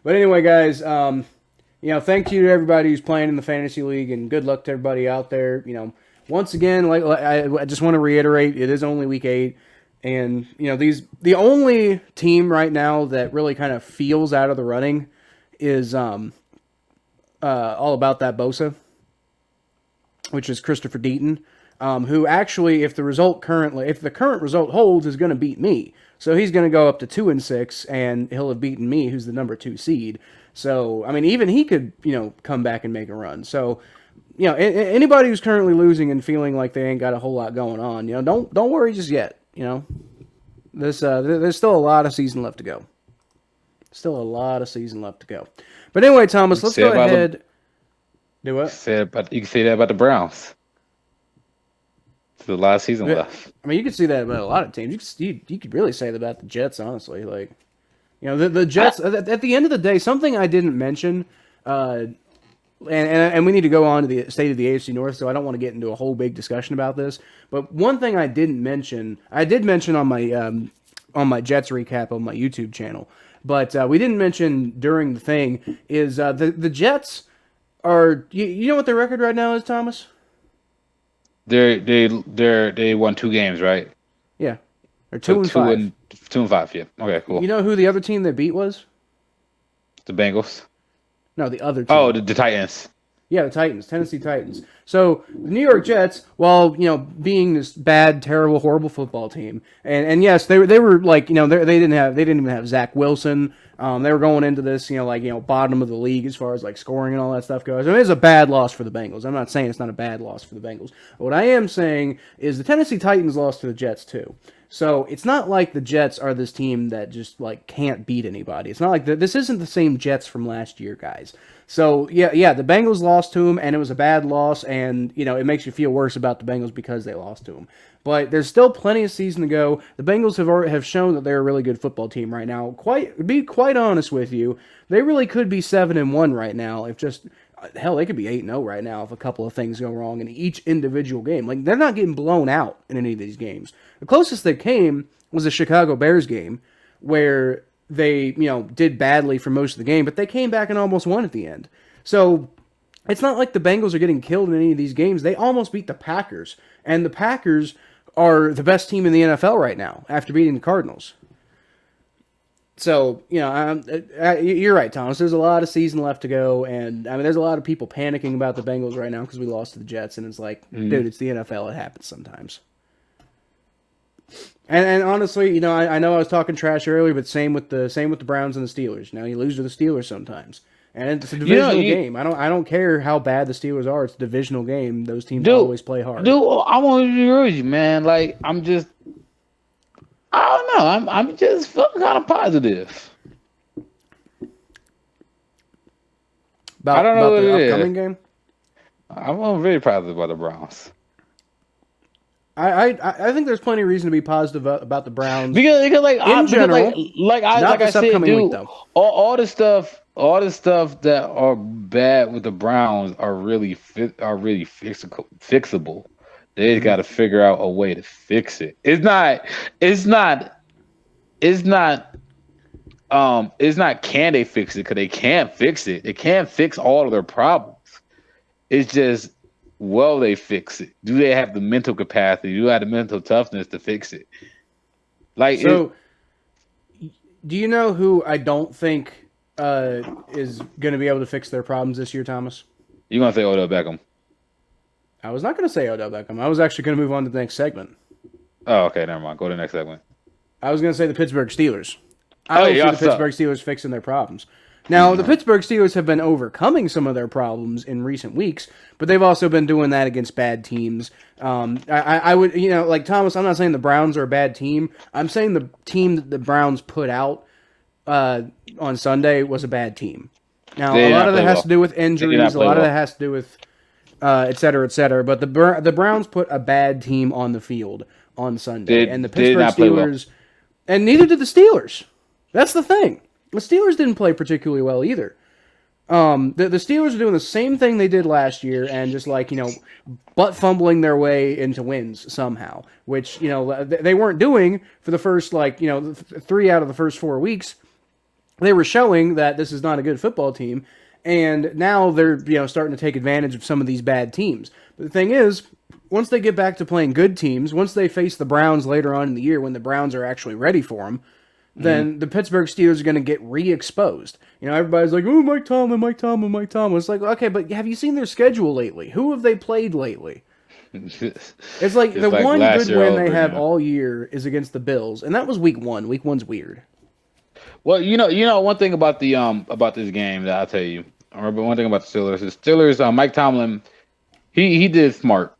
But anyway, guys, thank you to everybody who's playing in the fantasy league, and good luck to everybody out there. Once again, I just want to reiterate, it is only week 8, and the only team right now that really kind of feels out of the running is all about that Bosa, which is Christopher Deaton, who actually, if the current result holds, is going to beat me. So he's going to go up to 2-6, and he'll have beaten me, who's the number 2 seed. So I mean, even he could come back and make a run. So. Anybody who's currently losing and feeling like they ain't got a whole lot going on, don't worry just yet. There's still a lot of season left to go. Still a lot of season left to go. But anyway, Thomas, let's go ahead. Do what? You can say that about the Browns. It's the last season left. I mean, you could see that about a lot of teams. You could really say that about the Jets, honestly. Like, the Jets. At the end of the day, something I didn't mention. And we need to go on to the state of the AFC North, so I don't want to get into a whole big discussion about this. But one thing I did mention on my Jets recap on my YouTube channel, but we didn't mention during the thing is the Jets are. You know what their record right now is, Thomas? They won 2 games, right? Yeah, they're 2-5. 2-5. Yeah. Okay. Cool. You know who the other team they beat was? The Bengals. No, the other team. Oh, the Titans. Yeah, the Titans, Tennessee Titans. So the New York Jets, while being this bad, terrible, horrible football team, and yes, they were like they didn't even have Zach Wilson. They were going into this bottom of the league as far as like scoring and all that stuff goes. I mean, it's a bad loss for the Bengals. I'm not saying it's not a bad loss for the Bengals. What I am saying is the Tennessee Titans lost to the Jets too. So it's not like the Jets are this team that just like can't beat anybody. It's not like this isn't the same Jets from last year, guys. So yeah, the Bengals lost to them, and it was a bad loss, and it makes you feel worse about the Bengals because they lost to them. But there's still plenty of season to go. The Bengals have shown that they're a really good football team right now. Be quite honest with you, they really could be 7-1 right now if just. Hell, they could be 8-0 right now if a couple of things go wrong in each individual game. Like, they're not getting blown out in any of these games. The closest they came was the Chicago Bears game, where they, did badly for most of the game, but they came back and almost won at the end. So, it's not like the Bengals are getting killed in any of these games. They almost beat the Packers, and the Packers are the best team in the NFL right now after beating the Cardinals. So, you're right, Thomas. There's a lot of season left to go, and I mean, there's a lot of people panicking about the Bengals right now because we lost to the Jets, and it's like, dude, it's the NFL. It happens sometimes. And honestly, I know I was talking trash earlier, but same with the Browns and the Steelers. Now you lose to the Steelers sometimes, and it's a divisional game. I don't care how bad the Steelers are. It's a divisional game. Those teams always play hard. Dude, I want to agree with you, man. Like, I don't know. I'm just feeling kind of positive. I don't know about the upcoming game. I'm very positive about the Browns. I think there's plenty of reason to be positive about the Browns because like in general. Like I said, dude, week, all the stuff that are bad with the Browns are really fixable. They just got to figure out a way to fix it. It's not it's not can they fix it, because they can't fix it. They can't fix all of their problems. It's just, will they fix it? Do they have the mental capacity? Do they have the mental toughness to fix it? Like, so, do you know who I don't think is going to be able to fix their problems this year, Thomas? You're going to say Odell Beckham. I was not going to say Odell Beckham. I was actually going to move on to the next segment. Oh, okay, never mind. Go to the next segment. I was going to say the Pittsburgh Steelers. I don't see the Pittsburgh Steelers fixing their problems. Now, the Pittsburgh Steelers have been overcoming some of their problems in recent weeks, but they've also been doing that against bad teams. I would, like Thomas, I'm not saying the Browns are a bad team. I'm saying the team that the Browns put out on Sunday was a bad team. Now, a lot of that has to do with injuries. A lot of that has to do with et cetera, et cetera. But the Browns put a bad team on the field on Sunday. And the Pittsburgh Steelers, and neither did the Steelers. That's the thing. The Steelers didn't play particularly well either. The Steelers are doing the same thing they did last year and just butt fumbling their way into wins somehow, which, they weren't doing for the first 3 out of the first 4 weeks. They were showing that this is not a good football team, and now they're, starting to take advantage of some of these bad teams. But the thing is, once they get back to playing good teams, once they face the Browns later on in the year when the Browns are actually ready for them, then the Pittsburgh Steelers are going to get re-exposed. Everybody's like, oh, Mike Tomlin. It's like, okay, but have you seen their schedule lately? Who have they played lately? It's like the one good win they have all year is against the Bills, and that was week 1. Week 1's weird. Well, one thing about the about this game that I'll tell you. I remember one thing about the Steelers. The Steelers, Mike Tomlin, he did smart.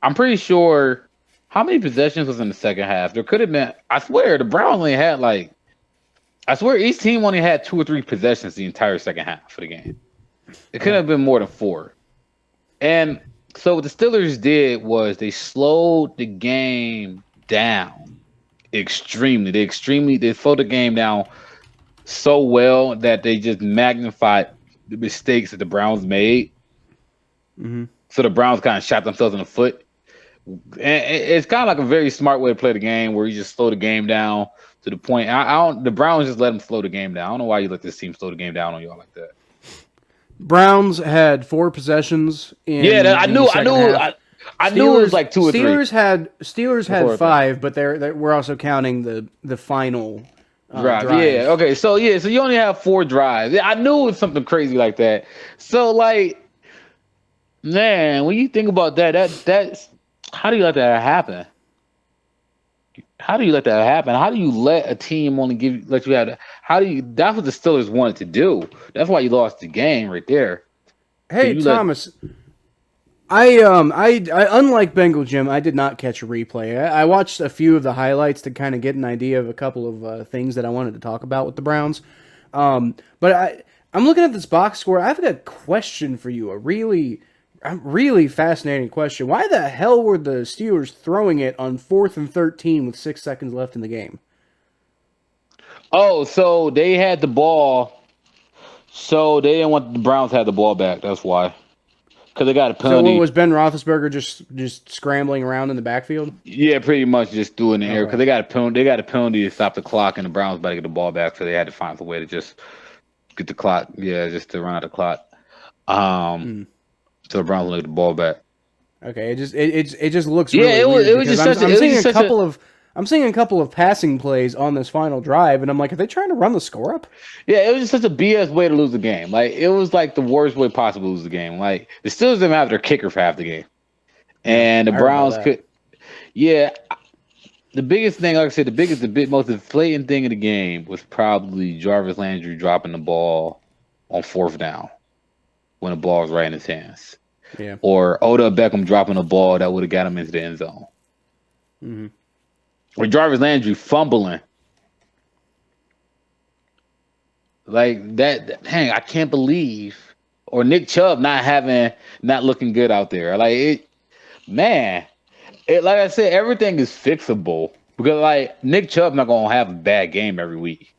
I'm pretty sure how many possessions was in the second half. There could have been. I swear the Browns only had I swear each team only had 2 or 3 possessions the entire second half of the game. It couldn't have been more than 4. And so what the Steelers did was they slowed the game down extremely. They slowed the game down so well that they just magnified the mistakes that the Browns made. Mm-hmm. So the Browns kind of shot themselves in the foot. And it's kind of like a very smart way to play the game, where you just slow the game down to the point. The Browns just let them slow the game down. I don't know why you let this team slow the game down on y'all like that. Browns had 4 possessions in I knew it was like 2 or 3. Steelers had 5, but we're also counting the final drive. Yeah. Okay. So you only have 4 drives. I knew it was something crazy like that. So man, when you think about that's how do you let that happen? How do you let that happen? How do you let a team only let you have that? That's what the Steelers wanted to do. That's why you lost the game right there. Hey, Thomas, I unlike Bengal Jim, I did not catch a replay. I watched a few of the highlights to kind of get an idea of a couple of things that I wanted to talk about with the Browns. But I'm looking at this box score. I've got a question for you, a really fascinating question. Why the hell were the Steelers throwing it on 4th and 13 with 6 seconds left in the game? Oh, so they had the ball. So they didn't want the Browns to have the ball back. That's why. Because they got a penalty. So what, was Ben Roethlisberger just scrambling around in the backfield? Yeah, pretty much just doing the air. Because they got a penalty. They got a penalty to stop the clock, and the Browns about to get the ball back. So they had to find a way to just get the clock. Yeah, just to run out the clock. So the Browns will get the ball back. Okay, it just looks really weird. It was just I'm seeing a couple of passing plays on this final drive, and I'm like, are they trying to run the score up? Yeah, it was just such a BS way to lose the game. It was like the worst way possible to lose the game. The Steelers didn't have their kicker for half the game, and the Browns could. Yeah, the biggest thing, like I said, the most inflating thing in the game was probably Jarvis Landry dropping the ball on 4th down when the ball was right in his hands. Yeah. Or Odell Beckham dropping a ball that would have got him into the end zone. Mm-hmm. Or Jarvis Landry fumbling. That, dang, I can't believe. Or Nick Chubb not looking good out there. Like I said, everything is fixable. Because Nick Chubb's not gonna have a bad game every week.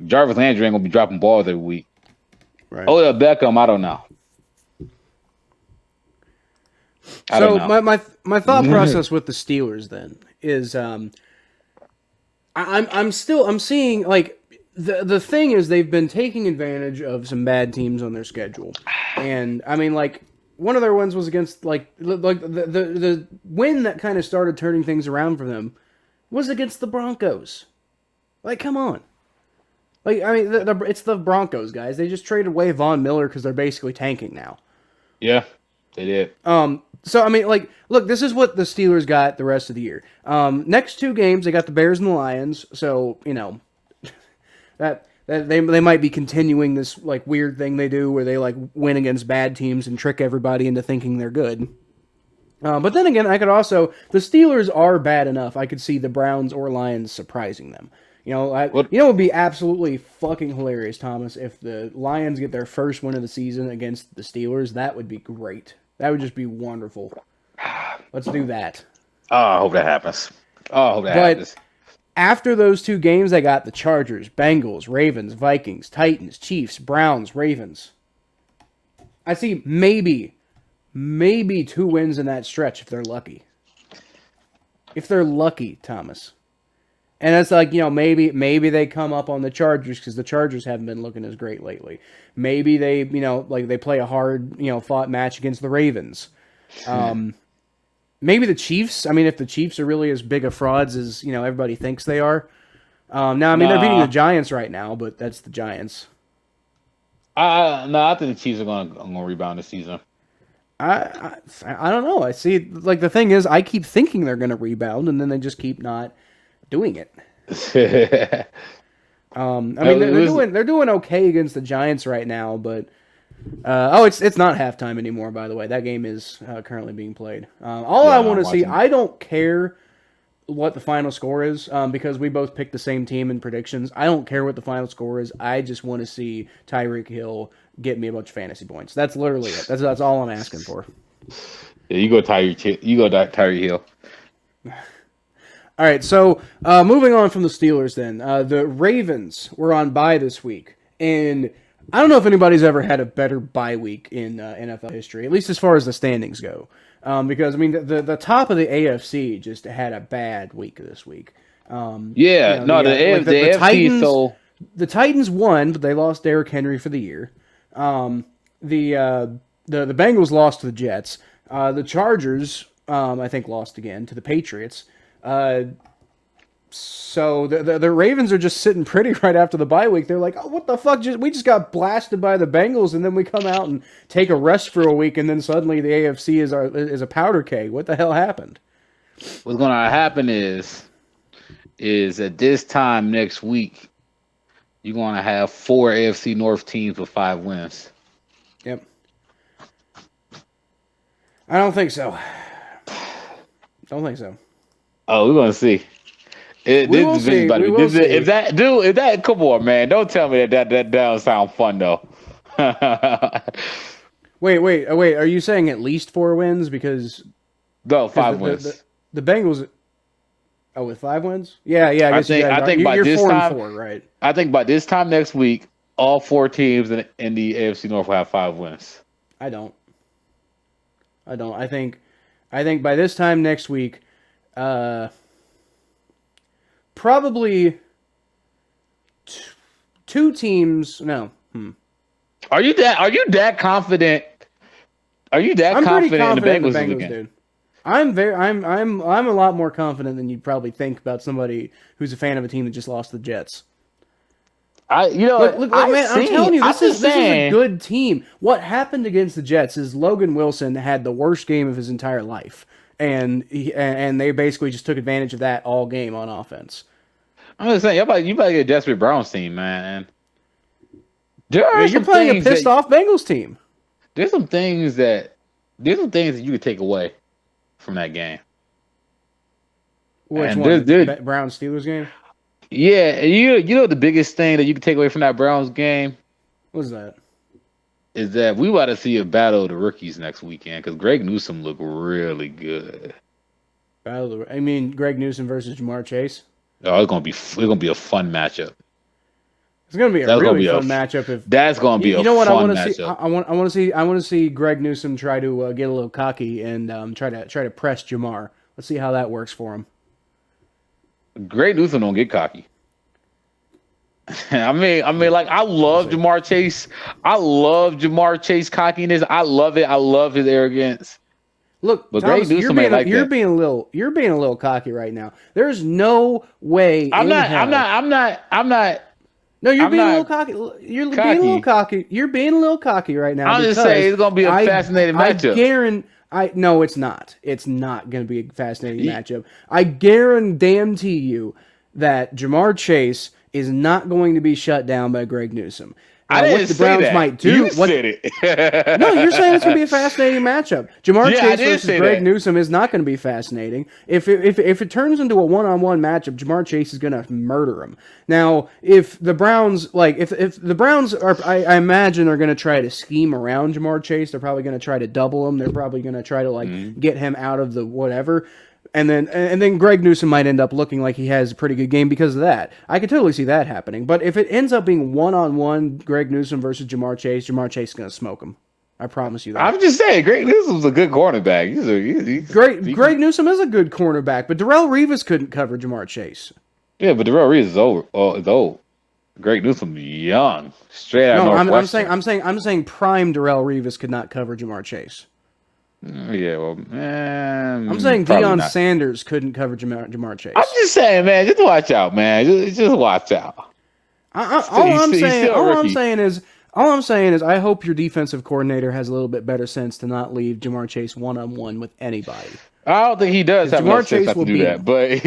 Jarvis Landry ain't gonna be dropping balls every week. Right. Odell Beckham, I don't know. So my thought process with the Steelers then is I'm seeing like the thing is they've been taking advantage of some bad teams on their schedule, and I mean like one of their wins was against like the win that kind of started turning things around for them was against the Broncos. Like, come on. Like, I mean, it's the Broncos, guys. They just traded away Von Miller because they're basically tanking now. Yeah, they did. So, I mean, like, look, this is what the Steelers got the rest of the year. Next 2 games, they got the Bears and the Lions. So, you know, that they might be continuing this, like, weird thing they do where they, like, win against bad teams and trick everybody into thinking they're good. But then again, I could also... The Steelers are bad enough. I could see the Browns or Lions surprising them. You know, it would be absolutely fucking hilarious, Thomas, if the Lions get their first win of the season against the Steelers. That would be great. That would just be wonderful. Let's do that. Oh, I hope that happens. Happens. After those 2 games, they got the Chargers, Bengals, Ravens, Vikings, Titans, Chiefs, Browns, Ravens. I see maybe 2 wins in that stretch if they're lucky. If they're lucky, Thomas. And it's like, you know, maybe they come up on the Chargers because the Chargers haven't been looking as great lately. Maybe they, you know, like they play a hard, you know, fought match against the Ravens. Maybe the Chiefs. I mean, if the Chiefs are really as big of frauds as, you know, everybody thinks they are. Now, I mean, they're beating the Giants right now, but that's the Giants. I think the Chiefs are going to rebound this season. I don't know. I see. Like the thing is, I keep thinking they're going to rebound, and then they just keep not doing it. I mean, they're doing okay against the Giants right now, but it's not halftime anymore. By the way, that game is currently being played. I want to see, I don't care what the final score is because we both picked the same team in predictions. I don't care what the final score is. I just want to see Tyreek Hill get me a bunch of fantasy points. That's literally it. That's all I'm asking for. Yeah, you go Tyreek Hill. All right, so moving on from the Steelers then. The Ravens were on bye this week, and I don't know if anybody's ever had a better bye week in NFL history, at least as far as the standings go. Because, I mean, the top of the AFC just had a bad week this week. The AFC, Titans, so... The Titans won, but they lost Derrick Henry for the year. The Bengals lost to the Jets. The Chargers, I think, lost again to the Patriots. So the Ravens are just sitting pretty right after the bye week. They're like, oh, what the fuck? We just got blasted by the Bengals, and then we come out and take a rest for a week, and then suddenly the AFC is a powder keg. What the hell happened? What's going to happen is at this time next week, you're going to have 4 AFC North teams with 5 wins. Yep. I don't think so. Oh, we're gonna see. We will see. If that, come on, man! Don't tell me that doesn't sound fun though. Wait! Are you saying at least 4 wins? Because 5 wins. The Bengals. Oh, with 5 wins? Yeah. I think by you're this 4 time, and 4, right? I think by this time next week, all 4 teams in the AFC North will have 5 wins. I don't. I think by this time next week. Probably 2 teams. No. Are you that confident? I'm pretty confident in the Bengals again? Dude. I'm a lot more confident than you'd probably think about somebody who's a fan of a team that just lost to the Jets. Look, man, I'm telling you, this is a good team. What happened against the Jets is Logan Wilson had the worst game of his entire life. And they basically just took advantage of that all game on offense. I'm just saying, you better get a desperate Browns team, man. You're playing a pissed off Bengals team. There's some things that you could take away from that game. Which one? The Browns Steelers game? Yeah, you know the biggest thing that you can take away from that Browns game? What's that? Is that we about to see a battle of the rookies next weekend because Greg Newsome looked really good. I mean, Greg Newsome versus Jamar Chase. Oh, it's gonna be a fun matchup. It's gonna be a really fun matchup. That's gonna be a fun matchup. I want to see Greg Newsome try to get a little cocky and try to press Jamar. Let's see how that works for him. Greg Newsome don't get cocky. I mean, like I love Jamar Chase. I love Jamar Chase cockiness. I love it. I love his arrogance. Look, but Thomas, Greg Newsome ain't like you're that. being a little cocky right now. There's no way. I'm not. No, you're I'm being a not little cocky. You're being a little cocky. You're being a little cocky right now. I'm just saying it's gonna be a fascinating matchup. No, it's not. It's not going to be a fascinating matchup. I guarantee you that Jamar Chase is not going to be shut down by Greg Newsome. I didn't what the say Browns that. might do. You said it. No, you're saying it's going to be a fascinating matchup. Jamar Chase versus Greg that. Newsome is not going to be fascinating. If it turns into a one-on-one matchup, Jamar Chase is going to murder him. Now, if the Browns if the Browns are, I imagine, are going to try to scheme around Jamar Chase. They're probably going to try to double him. They're probably going to try to get him out of the whatever. And then Greg Newsome might end up looking like he has a pretty good game because of that. I could totally see that happening. But if it ends up being one-on-one Greg Newsome versus Jamar Chase is going to smoke him. I promise you that. I'm just saying, Greg Newsome's a good cornerback. Greg Newsome is a good cornerback, but Darrelle Revis couldn't cover Jamar Chase. Yeah, but Darrelle Revis is old. Greg Newsome young, straight out of Northwestern. I'm saying prime Darrelle Revis could not cover Jamar Chase. Yeah, well, I'm saying Deion Sanders couldn't cover Jamar Chase. I'm just saying, man, just watch out, man. Just watch out. All I'm saying is, I hope your defensive coordinator has a little bit better sense to not leave Jamar Chase one-on-one with anybody. I don't think he does have enough sense not to do that, but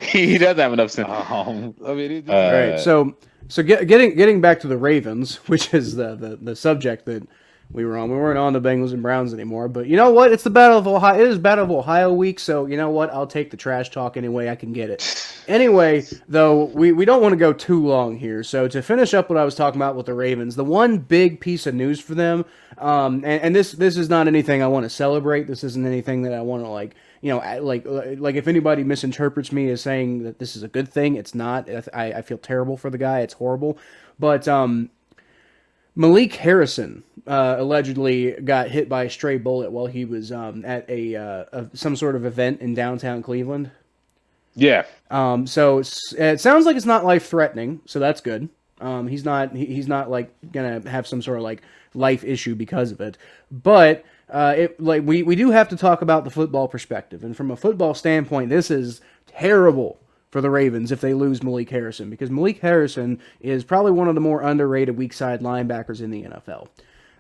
he does have enough sense. All right, so getting back to the Ravens, which is the subject that we were on. We weren't on the Bengals and Browns anymore, but you know what? It's the Battle of Ohio. It is Battle of Ohio week, so you know what? I'll take the trash talk any way I can get it. Anyway, though, we don't want to go too long here. So to finish up what I was talking about with the Ravens, the one big piece of news for them, and this is not anything I want to celebrate. This isn't anything that I want to like if anybody misinterprets me as saying that this is a good thing, it's not. I feel terrible for the guy. It's horrible, but Malik Harrison allegedly got hit by a stray bullet while he was at some sort of event in downtown Cleveland. Yeah. So it sounds like it's not life threatening, so that's good. He's not like gonna have some sort of like life issue because of it. But we do have to talk about the football perspective, and from a football standpoint, this is terrible for the Ravens if they lose Malik Harrison, because Malik Harrison is probably one of the more underrated weak side linebackers in the NFL.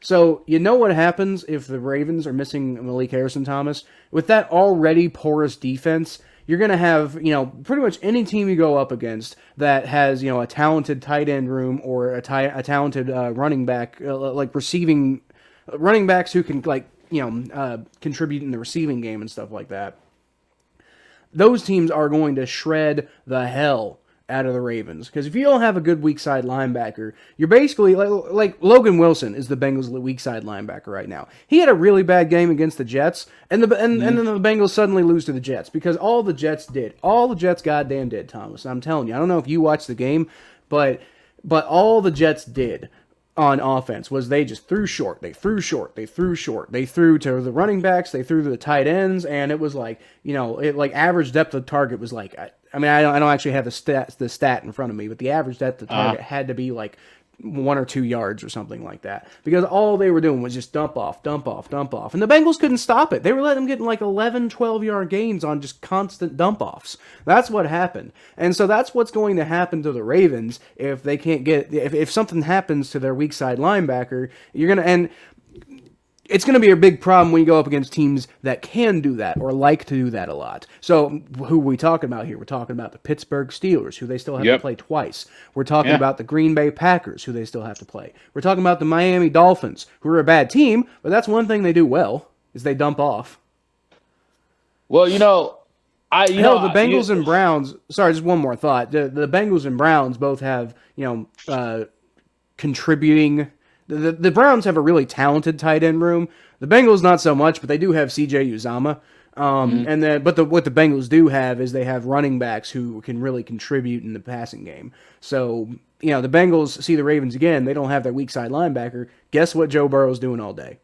So you know what happens if the Ravens are missing Malik Harrison, Thomas? With that already porous defense, you're going to have, pretty much any team you go up against that has, a talented tight end room or a talented running back, receiving running backs who can contribute in the receiving game and stuff like that. Those teams are going to shred the hell out of the Ravens. Because if you don't have a good weak side linebacker, you're basically like Logan Wilson is the Bengals' weak side linebacker right now. He had a really bad game against the Jets, and then the Bengals suddenly lose to the Jets because all the Jets goddamn did, Thomas. I'm telling you, I don't know if you watched the game, but all the Jets did on offense was they just threw short. They threw to the running backs, they threw to the tight ends, and it was like, average depth of target was like, I don't actually have the stat in front of me, but the average depth of target had to be like 1 or 2 yards or something like that, because all they were doing was just dump off, and the Bengals couldn't stop it. They were letting them get like 11, 12-yard gains on just constant dump offs. That's what happened, and so that's what's going to happen to the Ravens if they can't get if something happens to their weak side linebacker. It's going to be a big problem when you go up against teams that can do that or like to do that a lot. So who are we talking about here? We're talking about the Pittsburgh Steelers, who they still have to play twice. We're talking about the Green Bay Packers, who they still have to play. We're talking about the Miami Dolphins, who are a bad team, but that's one thing they do well, is they dump off. Well, the Bengals and Browns, sorry, just one more thought. The Bengals and Browns both have, contributing. The Browns have a really talented tight end room. The Bengals not so much, but they do have C.J. Uzomah. What the Bengals do have is they have running backs who can really contribute in the passing game. So, the Bengals see the Ravens again. They don't have their weak side linebacker. Guess what Joe Burrow's doing all day?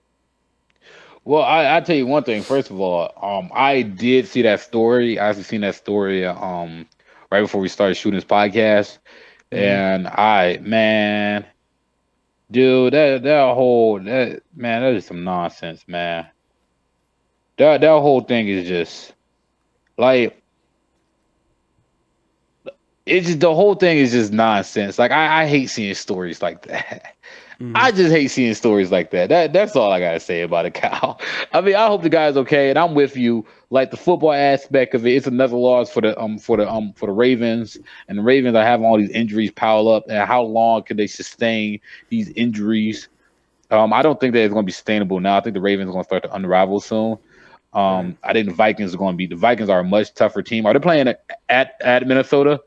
Well, I tell you one thing. First of all, I did see that story. I actually seen that story right before we started shooting this podcast, and dude, that is some nonsense, man. That whole thing is just like. It's just the whole thing is just nonsense. Like I hate seeing stories like that. I just hate seeing stories like that. That's all I gotta say about it, Kyle. I mean, I hope the guy's okay, and I'm with you. Like the football aspect of it, it's another loss for the Ravens, and the Ravens are having all these injuries pile up. And how long can they sustain these injuries? I don't think that it's going to be sustainable now. I think the Ravens are going to start to unravel soon. I think the Vikings are a much tougher team. Are they playing at Minnesota?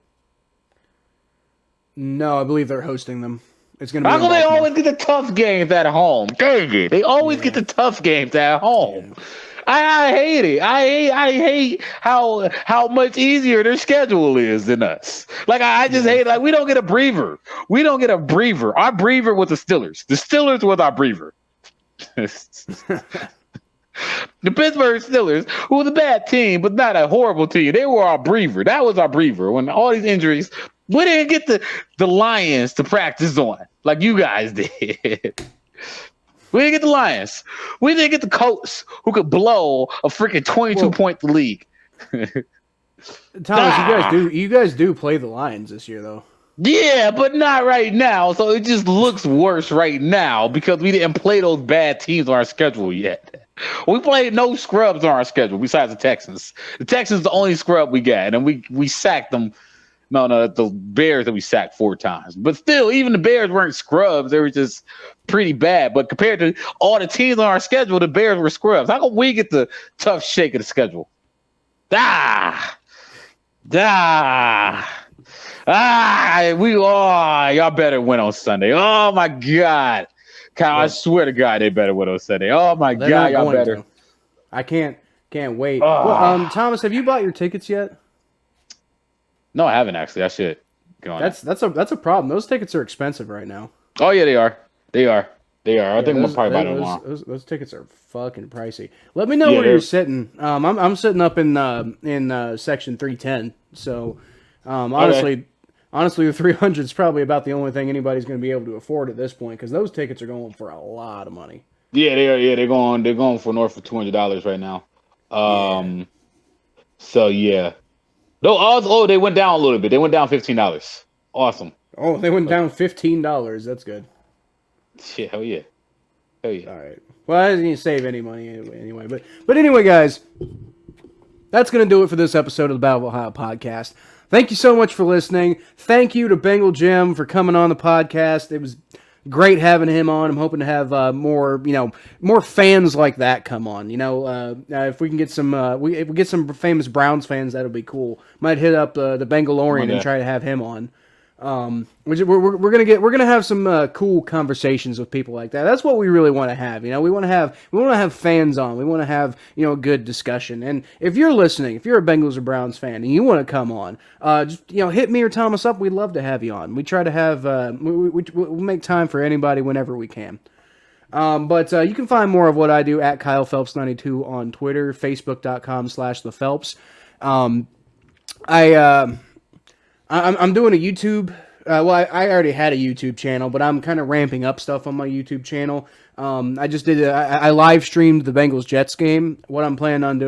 No, I believe they're hosting them. It's going to be. How come they always get the tough games at home? Dang it! They always get the tough games at home. Yeah. I hate it. I hate how much easier their schedule is than us. Like I just hate. Like we don't get a breather. Our breather was the Steelers. The Steelers was our breather. The Pittsburgh Steelers, who was a bad team, but not a horrible team, they were our breather. That was our breather. When all these injuries, we didn't get the Lions to practice on like you guys did. We didn't get the Lions. We didn't get the Colts who could blow a freaking 22-point league. Thomas, you guys do play the Lions this year, though. Yeah, but not right now. So it just looks worse right now because we didn't play those bad teams on our schedule yet. We played no scrubs on our schedule besides the Texans. The Texans the only scrub we got, and we sacked them. No, the Bears that we sacked 4 times. But still, even the Bears weren't scrubs. They were just pretty bad. But compared to all the teams on our schedule, the Bears were scrubs. How come we get the tough shake of the schedule? Y'all better win on Sunday. Oh, my God. Kyle, I swear to God, they better win on Sunday. Oh, my God, y'all better. I can't wait. Well, Thomas, have you bought your tickets yet? No, I haven't actually. I should get on. That's a problem. Those tickets are expensive right now. Oh yeah, they are. I think I'm probably buy them tomorrow. Those tickets are fucking pricey. Let me know where you're sitting. I'm sitting up in section 310. So honestly, the 300 is probably about the only thing anybody's going to be able to afford at this point because those tickets are going for a lot of money. Yeah, they are. Yeah, they're going for north of $200 right now. So yeah. No, they went down a little bit. They went down $15. Awesome. Oh, they went down $15. That's good. Yeah, hell yeah. All right. Well, I didn't save any money anyway. But anyway, guys, that's going to do it for this episode of the Battle of Ohio podcast. Thank you so much for listening. Thank you to Bengal Jim for coming on the podcast. It was great having him on. I'm hoping to have more fans like that come on. If we can get some, if we get some famous Browns fans, that'll be cool. Might hit up the Bengalorian and try to have him on. We're gonna have some cool conversations with people like that. That's what we really want to have. We want to have fans on. We want to have a good discussion. And if you're listening, if you're a Bengals or Browns fan and you want to come on, just hit me or Thomas up. We'd love to have you on. We try to have we'll make time for anybody whenever we can. But you can find more of what I do at Kyle Phelps 92 on Twitter, Facebook.com/thephelps. I'm doing a YouTube. I already had a YouTube channel, but I'm kind of ramping up stuff on my YouTube channel. I just did. I live streamed the Bengals Jets game. What I'm planning on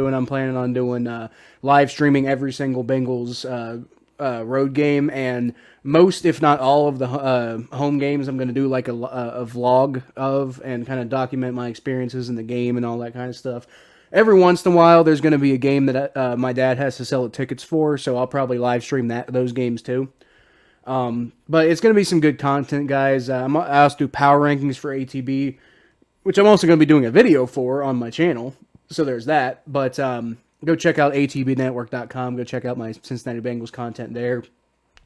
doing, live streaming every single Bengals road game, and most, if not all, of the home games. I'm going to do like a vlog of and kind of document my experiences in the game and all that kind of stuff. Every once in a while, there's going to be a game that my dad has to sell tickets for, so I'll probably live stream those games too. But it's going to be some good content, guys. I also do power rankings for ATB, which I'm also going to be doing a video for on my channel. So there's that. But go check out atbnetwork.com. Go check out my Cincinnati Bengals content there.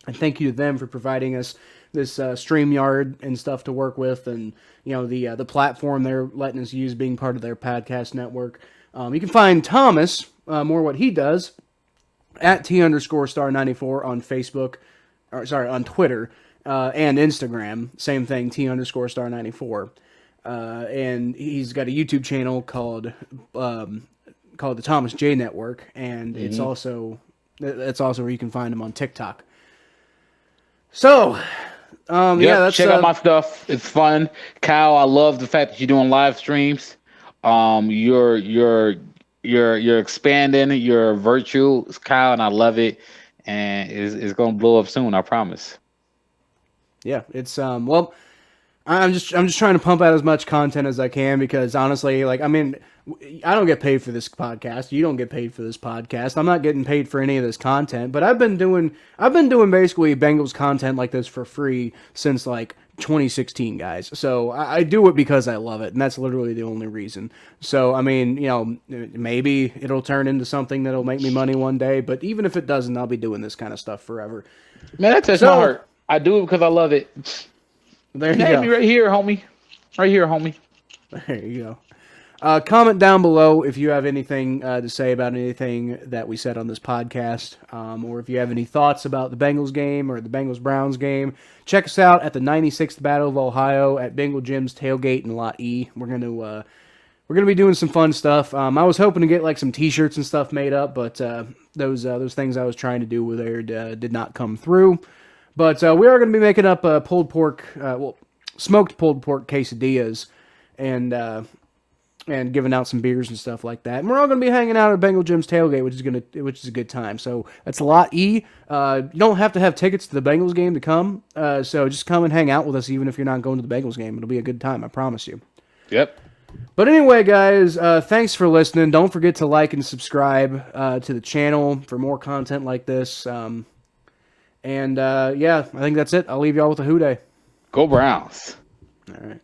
And thank you to them for providing us this StreamYard and stuff to work with, and the platform they're letting us use, being part of their podcast network. You can find Thomas, more what he does, at T_star94 on Facebook, on Twitter, and Instagram. Same thing, T_star94. And he's got a YouTube channel called the Thomas J Network, and it's also That's also where you can find him on TikTok. So, that's check out my stuff. It's fun. Kyle, I love the fact that you're doing live streams. You're expanding your virtue, Kyle, and I love it. And it's gonna blow up soon, I promise. Yeah, it's well, I'm just trying to pump out as much content as I can because honestly, like, I mean, I don't get paid for this podcast. You don't get paid for this podcast. I'm not getting paid for any of this content, but I've been doing basically Bengals content like this for free since like 2016, guys. So I do it because I love it, and that's literally the only reason. So, I mean, you know, maybe it'll turn into something that'll make me money one day, but even if it doesn't, I'll be doing this kind of stuff forever. Man, that touched my heart. I do it because I love it. There you go. Me right here, homie. Right here, homie. There you go. Comment down below if you have anything to say about anything that we said on this podcast, or if you have any thoughts about the Bengals game or the Bengals-Browns game. Check us out at the 96th Battle of Ohio at Bengal Jim's Tailgate in Lot E. We're gonna be doing some fun stuff. I was hoping to get like some T-shirts and stuff made up, but those things I was trying to do with there did not come through. But we are going to be making up smoked pulled pork quesadillas, and giving out some beers and stuff like that. And we're all going to be hanging out at Bengal Jim's Tailgate, which is a good time. So that's Lot E. You don't have to have tickets to the Bengals game to come. So just come and hang out with us, even if you're not going to the Bengals game. It'll be a good time, I promise you. Yep. But anyway, guys, thanks for listening. Don't forget to like and subscribe to the channel for more content like this. I think that's it. I'll leave y'all with a Who Dey. Go Browns. All right.